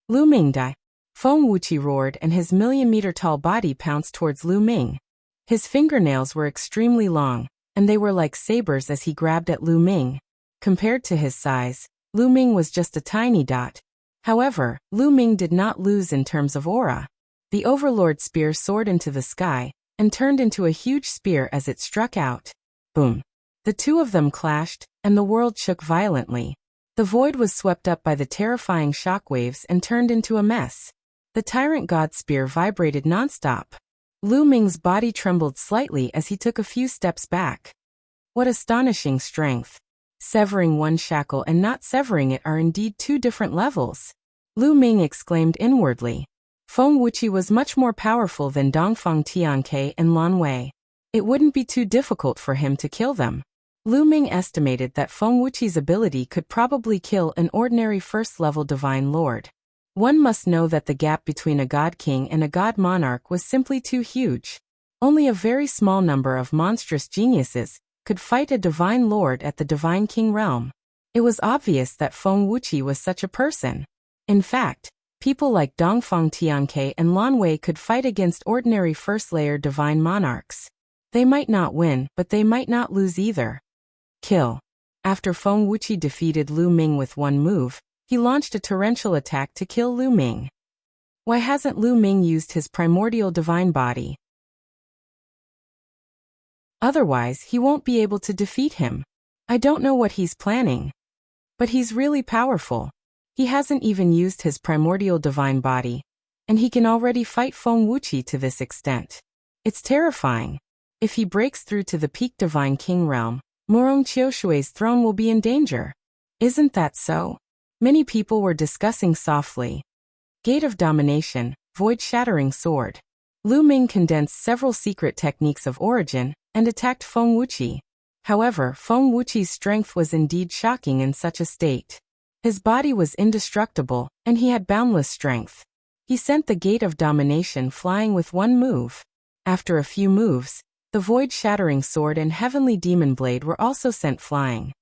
Lu Ming died. Feng Wuxia roared and his million-meter-tall body pounced towards Lu Ming. His fingernails were extremely long, and they were like sabers as he grabbed at Lu Ming. Compared to his size, Lu Ming was just a tiny dot. However, Lu Ming did not lose in terms of aura. The Overlord spear soared into the sky and turned into a huge spear as it struck out. Boom! The 2 of them clashed, and the world shook violently. The void was swept up by the terrifying shockwaves and turned into a mess. The tyrant god spear vibrated nonstop. Lu Ming's body trembled slightly as he took a few steps back. What astonishing strength! Severing one shackle and not severing it are indeed two different levels. Lu Ming exclaimed inwardly. Feng Wuqi was much more powerful than Dongfang Tianke and Lan Wei. It wouldn't be too difficult for him to kill them. Lu Ming estimated that Feng Wuqi's ability could probably kill an ordinary first-level divine lord. One must know that the gap between a god king and a god monarch was simply too huge. Only a very small number of monstrous geniuses could fight a divine lord at the divine king realm. It was obvious that Feng Wuqi was such a person. In fact, people like Dongfang Tianke and Lan Wei could fight against ordinary first-layer divine monarchs. They might not win, but they might not lose either. Kill. After Feng Wuqi defeated Lu Ming with one move, he launched a torrential attack to kill Lu Ming. Why hasn't Lu Ming used his primordial divine body? Otherwise, he won't be able to defeat him. I don't know what he's planning. But he's really powerful. He hasn't even used his primordial divine body, and he can already fight Feng Wuqi to this extent. It's terrifying. If he breaks through to the peak divine king realm, Murong Qiushui's throne will be in danger. Isn't that so? Many people were discussing softly. Gate of Domination, Void-Shattering Sword. Lu Ming condensed several secret techniques of origin and attacked Feng Wuqi. However, Feng Wuqi's strength was indeed shocking in such a state. His body was indestructible, and he had boundless strength. He sent the Gate of Domination flying with one move. After a few moves, the Void-Shattering Sword and Heavenly Demon Blade were also sent flying.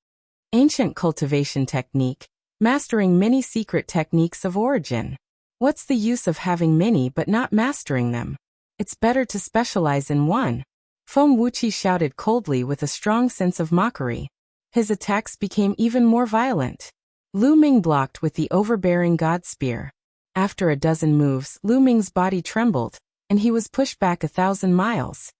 Ancient Cultivation Technique. Mastering many secret techniques of origin. What's the use of having many but not mastering them? It's better to specialize in one. Feng Wuqi shouted coldly with a strong sense of mockery. His attacks became even more violent. Lu Ming blocked with the overbearing god spear. After a dozen moves, Lu Ming's body trembled, and he was pushed back 1,000 miles.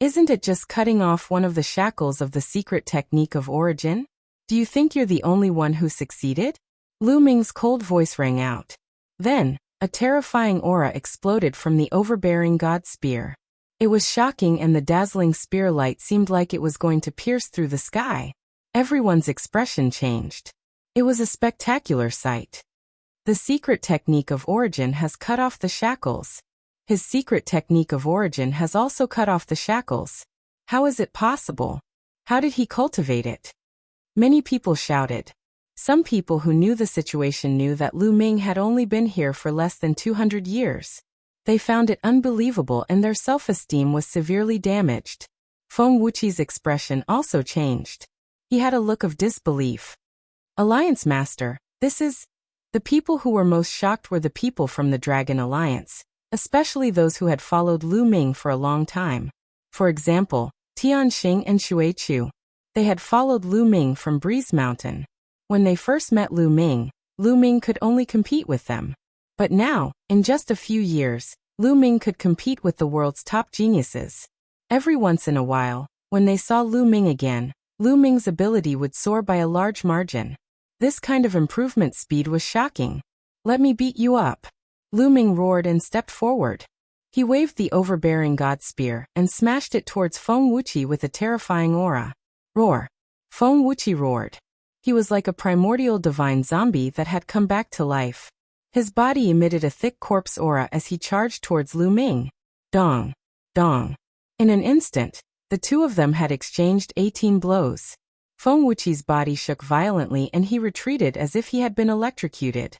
Isn't it just cutting off one of the shackles of the secret technique of origin? Do you think you're the only one who succeeded? Lu Ming's cold voice rang out. Then, a terrifying aura exploded from the overbearing god spear. It was shocking, and the dazzling spear light seemed like it was going to pierce through the sky. Everyone's expression changed. It was a spectacular sight. The secret technique of origin has cut off the shackles. His secret technique of origin has also cut off the shackles. How is it possible? How did he cultivate it? Many people shouted. Some people who knew the situation knew that Lu Ming had only been here for less than 200 years. They found it unbelievable, and their self-esteem was severely damaged. Feng Wuqi's expression also changed. He had a look of disbelief. Alliance Master, this is... The people who were most shocked were the people from the Dragon Alliance, especially those who had followed Lu Ming for a long time. For example, Tianxing and Xuechu. They had followed Lu Ming from Breeze Mountain. When they first met Lu Ming could only compete with them. But now, in just a few years, Lu Ming could compete with the world's top geniuses. Every once in a while, when they saw Lu Ming again, Lu Ming's ability would soar by a large margin. This kind of improvement speed was shocking. Let me beat you up. Lu Ming roared and stepped forward. He waved the overbearing god spear and smashed it towards Feng Wuqi with a terrifying aura. Roar. Feng Wuqi roared. He was like a primordial divine zombie that had come back to life. His body emitted a thick corpse aura as he charged towards Lu Ming. Dong. Dong. In an instant, the two of them had exchanged 18 blows. Feng Wuqi's body shook violently and he retreated as if he had been electrocuted.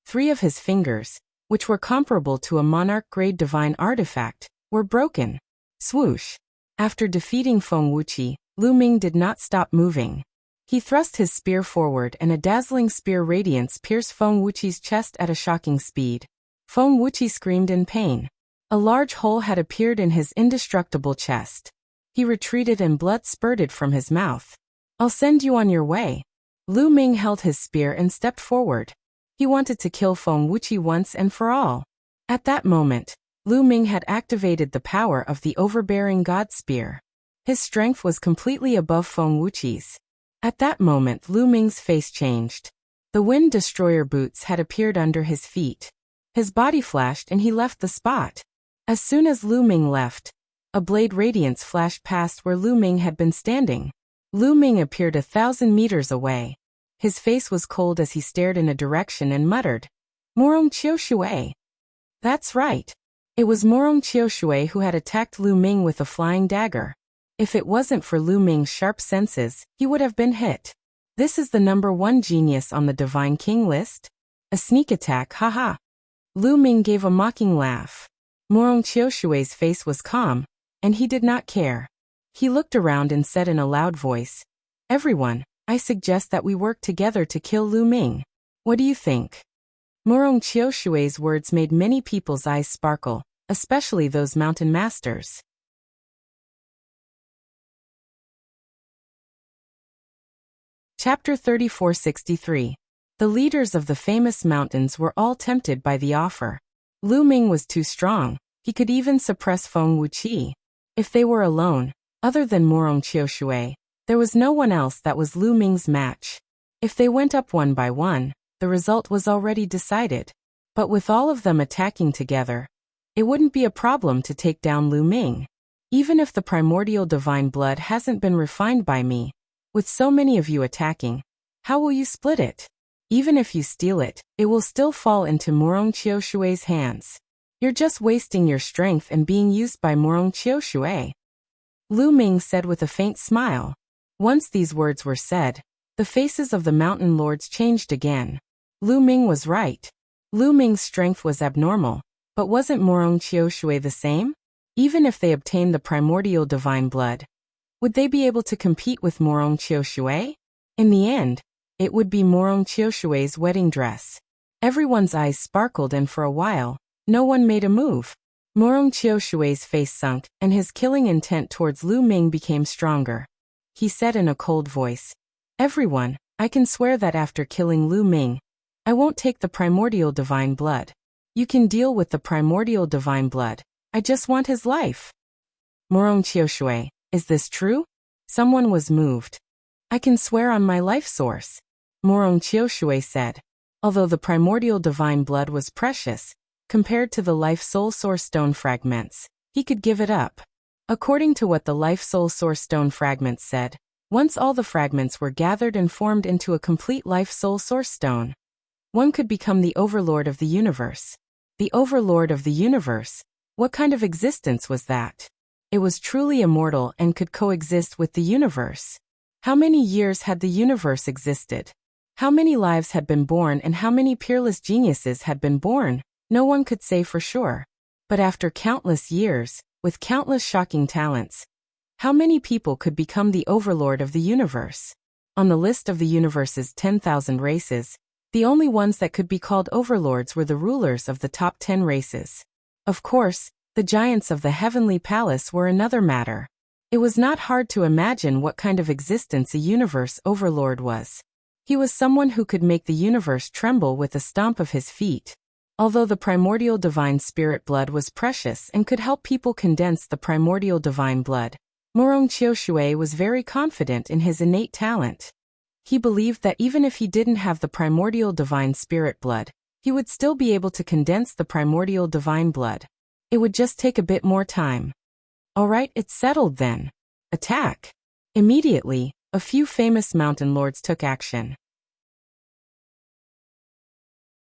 3 of his fingers, which were comparable to a monarch-grade divine artifact, were broken. Swoosh. After defeating Feng Wuqi, Lu Ming did not stop moving. He thrust his spear forward and a dazzling spear radiance pierced Feng Wuqi's chest at a shocking speed. Feng Wuqi screamed in pain. A large hole had appeared in his indestructible chest. He retreated and blood spurted from his mouth. I'll send you on your way. Lu Ming held his spear and stepped forward. He wanted to kill Feng Wuqi once and for all. At that moment, Lu Ming had activated the power of the overbearing god spear. His strength was completely above Feng Wuqi's. At that moment Lu Ming's face changed. The Wind Destroyer boots had appeared under his feet. His body flashed and he left the spot. As soon as Lu Ming left, a blade radiance flashed past where Lu Ming had been standing. Lu Ming appeared 1,000 meters away. His face was cold as he stared in a direction and muttered, "Morong Qiushui." That's right. It was Morong Qiushui who had attacked Lu Ming with a flying dagger. If it wasn't for Lu Ming's sharp senses, he would have been hit. This is the #1 genius on the Divine King list? A sneak attack, haha. Lu Ming gave a mocking laugh. Morong Qiushui's face was calm, and he did not care. He looked around and said in a loud voice, "Everyone, I suggest that we work together to kill Lu Ming. What do you think?" Morong Qiushui's words made many people's eyes sparkle, especially those mountain masters. Chapter 3463. The leaders of the famous mountains were all tempted by the offer. Lu Ming was too strong. He could even suppress Feng Wuqi. If they were alone, other than Morong Qiushui, there was no one else that was Lu Ming's match. If they went up one by one, the result was already decided. But with all of them attacking together, it wouldn't be a problem to take down Lu Ming. Even if the primordial divine blood hasn't been refined by me, with so many of you attacking, how will you split it? Even if you steal it, it will still fall into Morong Qiushui's hands. You're just wasting your strength and being used by Morong Qiushui. Lu Ming said with a faint smile. Once these words were said, the faces of the mountain lords changed again. Lu Ming was right. Lu Ming's strength was abnormal, but wasn't Morong Qiushui the same? Even if they obtained the primordial divine blood, would they be able to compete with Morong Qiushui? In the end, it would be Morong Qiushui's wedding dress. Everyone's eyes sparkled and for a while, no one made a move. Morong Qiushui's face sunk, and his killing intent towards Lu Ming became stronger. He said in a cold voice, "Everyone, I can swear that after killing Lu Ming, I won't take the primordial divine blood. You can deal with the primordial divine blood. I just want his life." Morong Qiushui, is this true? Someone was moved. "I can swear on my life source," Morong Qiushui said. Although the primordial divine blood was precious, compared to the life soul source stone fragments, he could give it up. According to what the life soul source stone fragments said, once all the fragments were gathered and formed into a complete life soul source stone, one could become the overlord of the universe. The overlord of the universe? What kind of existence was that? It was truly immortal and could coexist with the universe. How many years had the universe existed? How many lives had been born and how many peerless geniuses had been born? No one could say for sure. But after countless years, with countless shocking talents, how many people could become the overlord of the universe? On the list of the universe's 10,000 races, the only ones that could be called overlords were the rulers of the top 10 races. Of course, the giants of the heavenly palace were another matter. It was not hard to imagine what kind of existence a universe overlord was. He was someone who could make the universe tremble with a stomp of his feet. Although the primordial divine spirit blood was precious and could help people condense the primordial divine blood, Morong Qiushui was very confident in his innate talent. He believed that even if he didn't have the primordial divine spirit blood, he would still be able to condense the primordial divine blood. It would just take a bit more time. Alright, it's settled then. Attack! Immediately, a few famous mountain lords took action.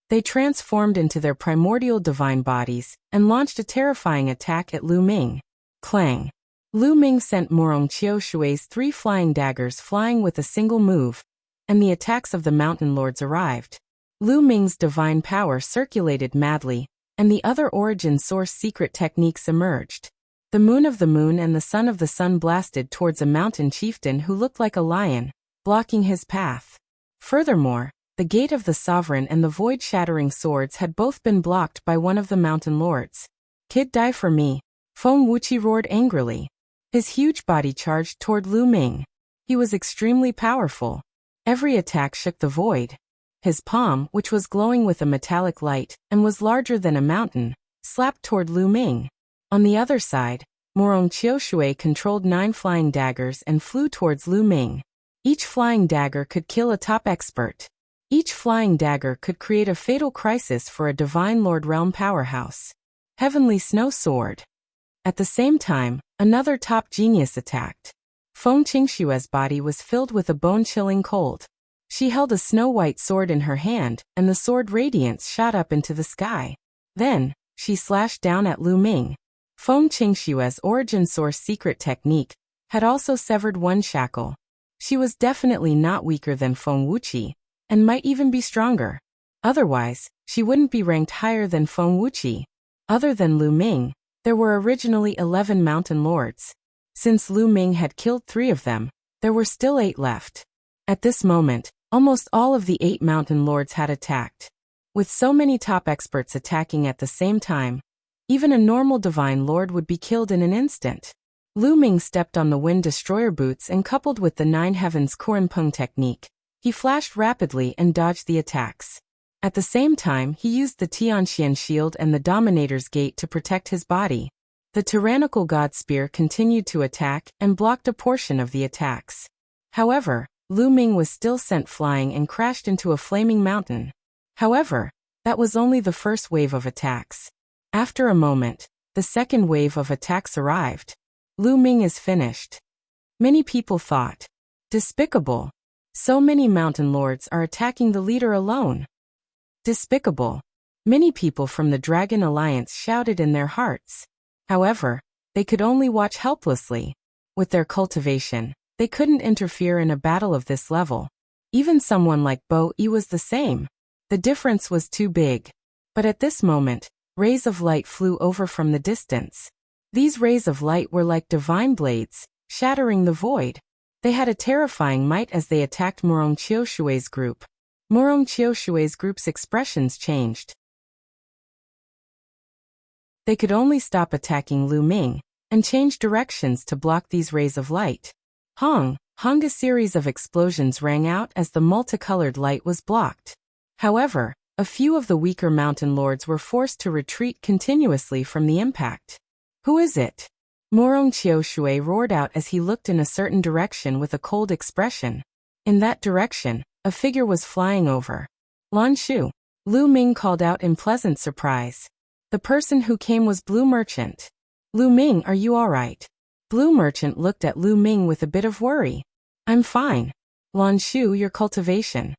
They transformed into their primordial divine bodies and launched a terrifying attack at Lu Ming. Clang! Lu Ming sent Morong Qiushui's 3 flying daggers flying with a single move, and the attacks of the mountain lords arrived. Lu Ming's divine power circulated madly, and the other origin source secret techniques emerged. The moon of the moon and the sun of the sun blasted towards a mountain chieftain who looked like a lion, blocking his path. Furthermore, the gate of the sovereign and the void-shattering swords had both been blocked by one of the mountain lords. "Kid, die for me," Feng Wuqi roared angrily. His huge body charged toward Lu Ming. He was extremely powerful. Every attack shook the void. His palm, which was glowing with a metallic light and was larger than a mountain, slapped toward Lu Ming. On the other side, Morong Qiushui controlled 9 flying daggers and flew towards Lu Ming. Each flying dagger could kill a top expert. Each flying dagger could create a fatal crisis for a Divine Lord realm powerhouse. Heavenly Snow Sword. At the same time, another top genius attacked. Feng Qingshue's body was filled with a bone-chilling cold. She held a snow-white sword in her hand, and the sword radiance shot up into the sky. Then, she slashed down at Lu Ming. Feng Qingshue's origin source secret technique had also severed one shackle. She was definitely not weaker than Feng Wuxia, and might even be stronger. Otherwise, she wouldn't be ranked higher than Feng Wuxia. Other than Lu Ming, there were originally 11 mountain lords. Since Lu Ming had killed 3 of them, there were still 8 left. At this moment, almost all of the 8 mountain lords had attacked. With so many top experts attacking at the same time, even a normal divine lord would be killed in an instant. Lu Ming stepped on the wind destroyer boots and coupled with the 9 heavens Korenpung technique, he flashed rapidly and dodged the attacks. At the same time, he used the Tianxian shield and the Dominator's Gate to protect his body. The tyrannical god spear continued to attack and blocked a portion of the attacks. However, Lu Ming was still sent flying and crashed into a flaming mountain. However, that was only the first wave of attacks. After a moment, the second wave of attacks arrived. Lu Ming is finished. Many people thought, despicable. So many mountain lords are attacking the leader alone. Despicable. Many people from the Dragon Alliance shouted in their hearts. However, they could only watch helplessly. With their cultivation, they couldn't interfere in a battle of this level. Even someone like Bo Yi was the same. The difference was too big. But at this moment, rays of light flew over from the distance. These rays of light were like divine blades, shattering the void. They had a terrifying might as they attacked Murong Qiushui's group. Murong Qiushui's group's expressions changed. They could only stop attacking Lu Ming and change directions to block these rays of light. Hong, a series of explosions rang out as the multicolored light was blocked. However, a few of the weaker mountain lords were forced to retreat continuously from the impact. Who is it? Murong Qiushui roared out as he looked in a certain direction with a cold expression. In that direction, a figure was flying over. Lan Shu. Lu Ming called out in pleasant surprise. The person who came was Blue Merchant. Lu Ming, are you alright? Blue Merchant looked at Lu Ming with a bit of worry. I'm fine. Lan Shu, your cultivation.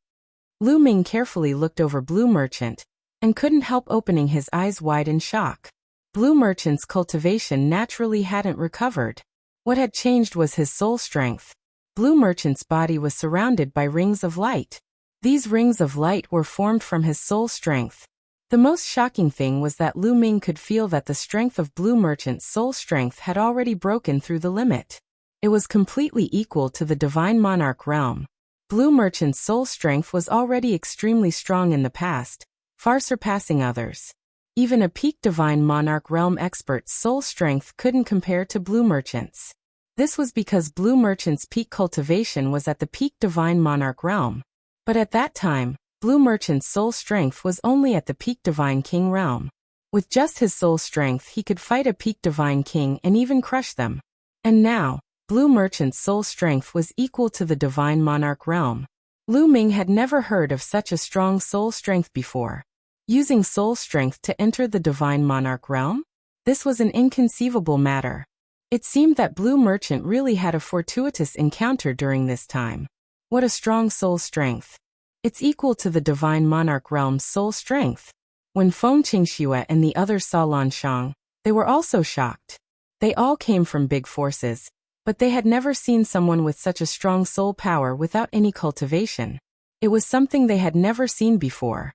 Lu Ming carefully looked over Blue Merchant and couldn't help opening his eyes wide in shock. Blue Merchant's cultivation naturally hadn't recovered. What had changed was his soul strength. Blue Merchant's body was surrounded by rings of light. These rings of light were formed from his soul strength. The most shocking thing was that Lu Ming could feel that the strength of Blue Merchant's soul strength had already broken through the limit. It was completely equal to the Divine Monarch realm. Blue Merchant's soul strength was already extremely strong in the past, far surpassing others. Even a peak Divine Monarch realm expert's soul strength couldn't compare to Blue Merchant's. This was because Blue Merchant's peak cultivation was at the peak Divine Monarch realm. But at that time, Blue Merchant's soul strength was only at the peak Divine King realm. With just his soul strength he could fight a peak Divine King and even crush them. And now, Blue Merchant's soul strength was equal to the Divine Monarch realm. Lu Ming had never heard of such a strong soul strength before. Using soul strength to enter the Divine Monarch realm? This was an inconceivable matter. It seemed that Blue Merchant really had a fortuitous encounter during this time. What a strong soul strength. It's equal to the Divine Monarch realm's soul strength. When Feng Qingxue and the others saw Lan Shang, they were also shocked. They all came from big forces, but they had never seen someone with such a strong soul power without any cultivation. It was something they had never seen before.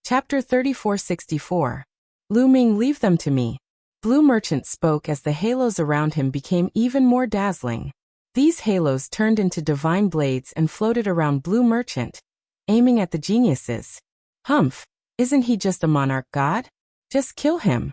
Chapter 3464. Lu Ming, leave them to me. Blue Merchant spoke as the halos around him became even more dazzling. These halos turned into divine blades and floated around Blue Merchant, aiming at the geniuses. Humph, isn't he just a monarch god? Just kill him.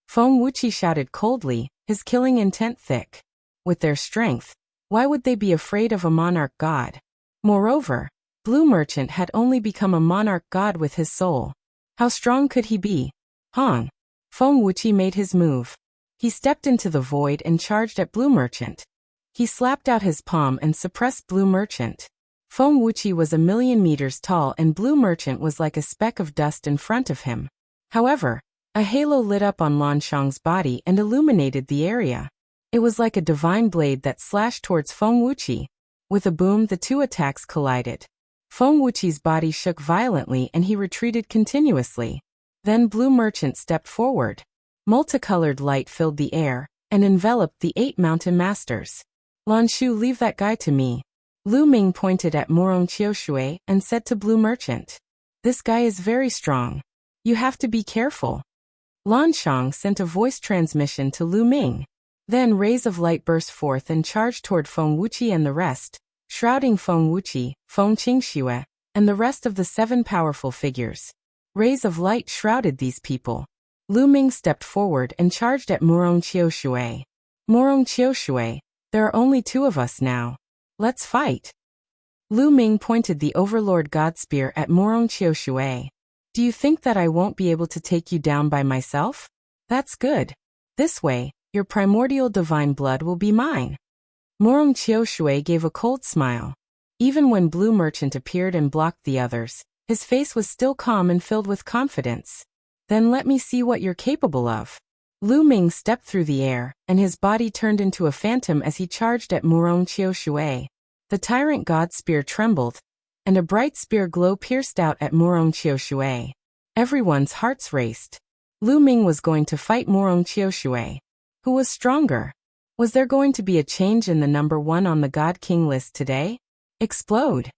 Feng Wuxia shouted coldly, his killing intent thick. With their strength, why would they be afraid of a monarch god? Moreover, Blue Merchant had only become a monarch god with his soul. How strong could he be? Feng Wuxia made his move. He stepped into the void and charged at Blue Merchant. He slapped out his palm and suppressed Blue Merchant. Feng Wuxi was 1,000,000 meters tall and Blue Merchant was like a speck of dust in front of him. However, a halo lit up on Lan Shang's body and illuminated the area. It was like a divine blade that slashed towards Feng Wuxi. With a boom, the two attacks collided. Feng Wuqi's body shook violently and he retreated continuously. Then Blue Merchant stepped forward. Multicolored light filled the air and enveloped the 8 mountain masters. Lan Shu, leave that guy to me. Lu Ming pointed at Morong Qiushui and said to Blue Merchant, "This guy is very strong. You have to be careful." Lan Shang sent a voice transmission to Lu Ming. Then rays of light burst forth and charged toward Feng Wuqi and the rest, shrouding Feng Wuqi, Feng Qingxue, and the rest of the 7 powerful figures. Rays of light shrouded these people. Lu Ming stepped forward and charged at Morong Qiushui. "Morong Qiushui, there are only 2 of us now. Let's fight." Lu Ming pointed the Overlord God Spear at Morong Qiushui. "Do you think that I won't be able to take you down by myself? That's good. This way, your primordial divine blood will be mine." Morong Qiushui gave a cold smile. Even when Blue Merchant appeared and blocked the others, his face was still calm and filled with confidence. "Then let me see what you're capable of." Lu Ming stepped through the air, and his body turned into a phantom as he charged at Morong Qiushui. The Tyrant God Spear trembled, and a bright spear glow pierced out at Morong Qiushui. Everyone's hearts raced. Lu Ming was going to fight Morong Qiushui. Who was stronger? Was there going to be a change in the number 1 on the God King list today? Explode!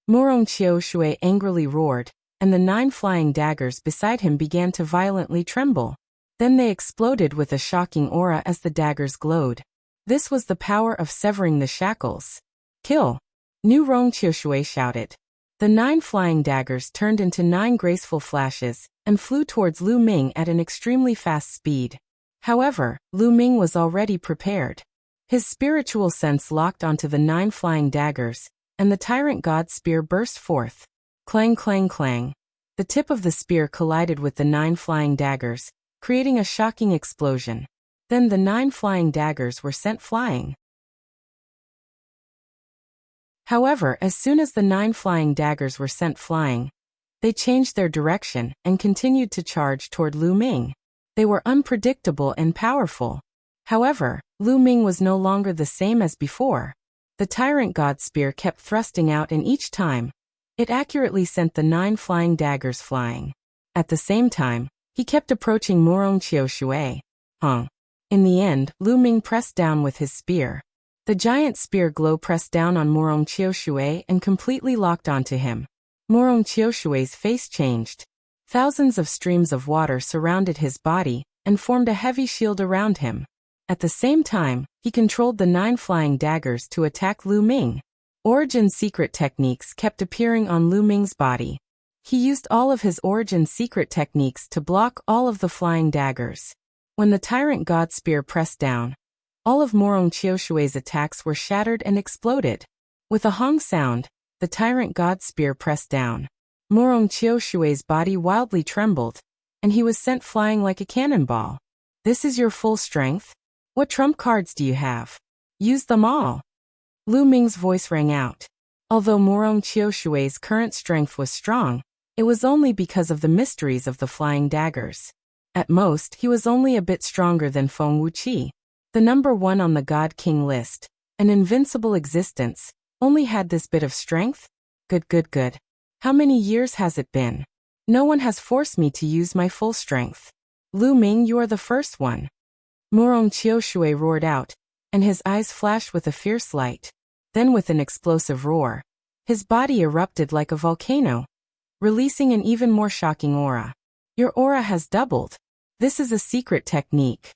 Morong Qiushui angrily roared, and the 9 flying daggers beside him began to violently tremble. Then they exploded with a shocking aura as the daggers glowed. This was the power of severing the shackles. "Kill!" New Rong Qiushui shouted. The 9 flying daggers turned into 9 graceful flashes and flew towards Lu Ming at an extremely fast speed. However, Lu Ming was already prepared. His spiritual sense locked onto the 9 flying daggers, and the Tyrant God Spear burst forth. Clang, clang, clang. The tip of the spear collided with the 9 flying daggers, creating a shocking explosion. Then the 9 flying daggers were sent flying. However, as soon as the 9 flying daggers were sent flying, they changed their direction and continued to charge toward Lu Ming. They were unpredictable and powerful. However, Lu Ming was no longer the same as before. The Tyrant God Spear kept thrusting out, and each time, it accurately sent the 9 flying daggers flying. At the same time, he kept approaching Morong Qiushui. In the end, Lu Ming pressed down with his spear. The giant spear glow pressed down on Morong Qiushui and completely locked onto him. Morong Qiushui's face changed. Thousands of streams of water surrounded his body and formed a heavy shield around him. At the same time, he controlled the 9 flying daggers to attack Lu Ming. Origin secret techniques kept appearing on Lu Ming's body. He used all of his origin secret techniques to block all of the flying daggers. When the Tyrant God Spear pressed down, all of Morong Qiushui's attacks were shattered and exploded. With a hong sound, the Tyrant God Spear pressed down. Morong Qiushui's body wildly trembled, and he was sent flying like a cannonball. "This is your full strength? What trump cards do you have? Use them all." Lu Ming's voice rang out. Although Morong Qiushui's current strength was strong, it was only because of the mysteries of the flying daggers. At most, he was only a bit stronger than Feng Wuqi. The number 1 on the God King list, an invincible existence, only had this bit of strength? Good. How many years has it been? No one has forced me to use my full strength. Lu Ming, you are the first one. Morong Qiushui roared out, and his eyes flashed with a fierce light. Then with an explosive roar, his body erupted like a volcano, releasing an even more shocking aura. "Your aura has doubled. This is a secret technique."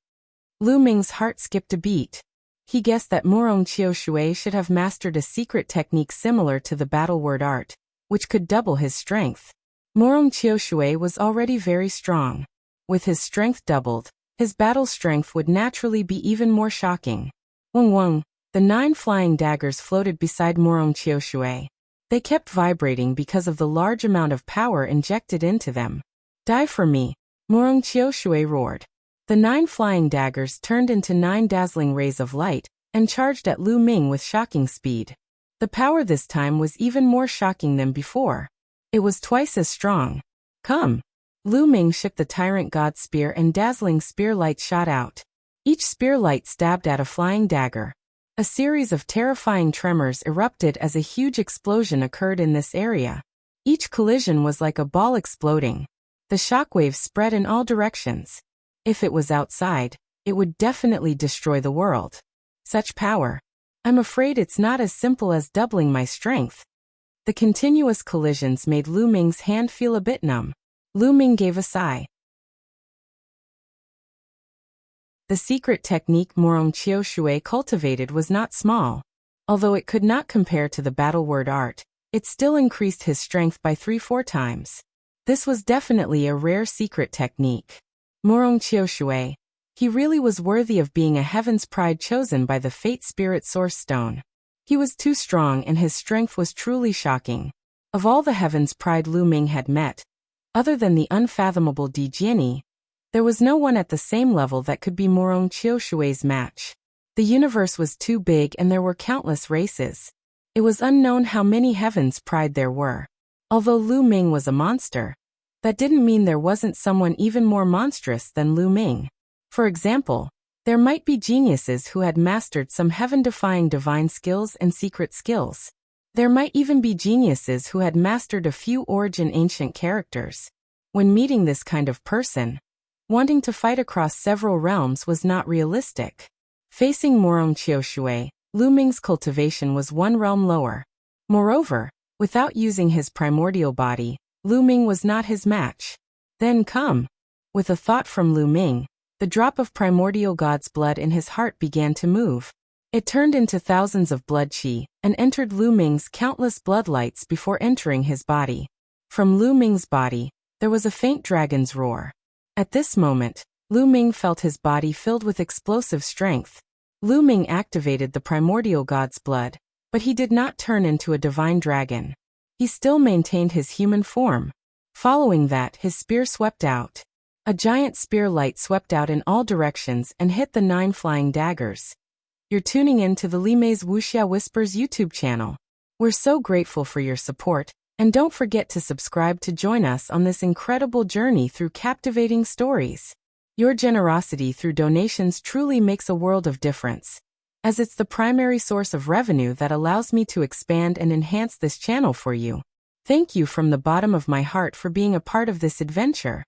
Lu Ming's heart skipped a beat. He guessed that Morong Qiushui should have mastered a secret technique similar to the battle word art, which could double his strength. Morong Qiushui was already very strong. With his strength doubled, his battle strength would naturally be even more shocking. Wung. The 9 flying daggers floated beside Morong Qiushui. They kept vibrating because of the large amount of power injected into them. "Die for me," Morong Qiushui roared. The 9 flying daggers turned into 9 dazzling rays of light and charged at Lu Ming with shocking speed. The power this time was even more shocking than before. It was twice as strong. Come! Lu Ming shook the tyrant god's spear and dazzling spear light shot out. Each spear light stabbed at a flying dagger. A series of terrifying tremors erupted as a huge explosion occurred in this area. Each collision was like a ball exploding. The shockwaves spread in all directions. If it was outside, it would definitely destroy the world. Such power. I'm afraid it's not as simple as doubling my strength. The continuous collisions made Lu Ming's hand feel a bit numb. Lu Ming gave a sigh. The secret technique Morong Chiu Shui cultivated was not small. Although it could not compare to the battle word art, it still increased his strength by 3-4 times. This was definitely a rare secret technique. Morong Chiu Shui. He really was worthy of being a heaven's pride chosen by the Fate Spirit Source Stone. He was too strong and his strength was truly shocking. Of all the heaven's pride Lu Ming had met, other than the unfathomable Di Jiani, there was no one at the same level that could be Morong Chiu Shui's match. The universe was too big and there were countless races. It was unknown how many heaven's pride there were. Although Lu Ming was a monster, that didn't mean there wasn't someone even more monstrous than Lu Ming. For example, there might be geniuses who had mastered some heaven-defying divine skills and secret skills. There might even be geniuses who had mastered a few origin ancient characters. When meeting this kind of person, wanting to fight across several realms was not realistic. Facing Morong Chiu Shui, Lu Ming's cultivation was 1 realm lower. Moreover, without using his primordial body, Lu Ming was not his match. Then come. With a thought from Lu Ming, the drop of primordial god's blood in his heart began to move. It turned into thousands of blood qi and entered Lu Ming's countless bloodlights before entering his body. From Lu Ming's body, there was a faint dragon's roar. At this moment, Lu Ming felt his body filled with explosive strength. Lu Ming activated the primordial god's blood, but he did not turn into a divine dragon. He still maintained his human form. Following that, his spear swept out. A giant spear light swept out in all directions and hit the 9 flying daggers. You're tuning in to the Li Mei's Wuxia Whispers YouTube channel. We're so grateful for your support, and don't forget to subscribe to join us on this incredible journey through captivating stories. Your generosity through donations truly makes a world of difference, as it's the primary source of revenue that allows me to expand and enhance this channel for you. Thank you from the bottom of my heart for being a part of this adventure.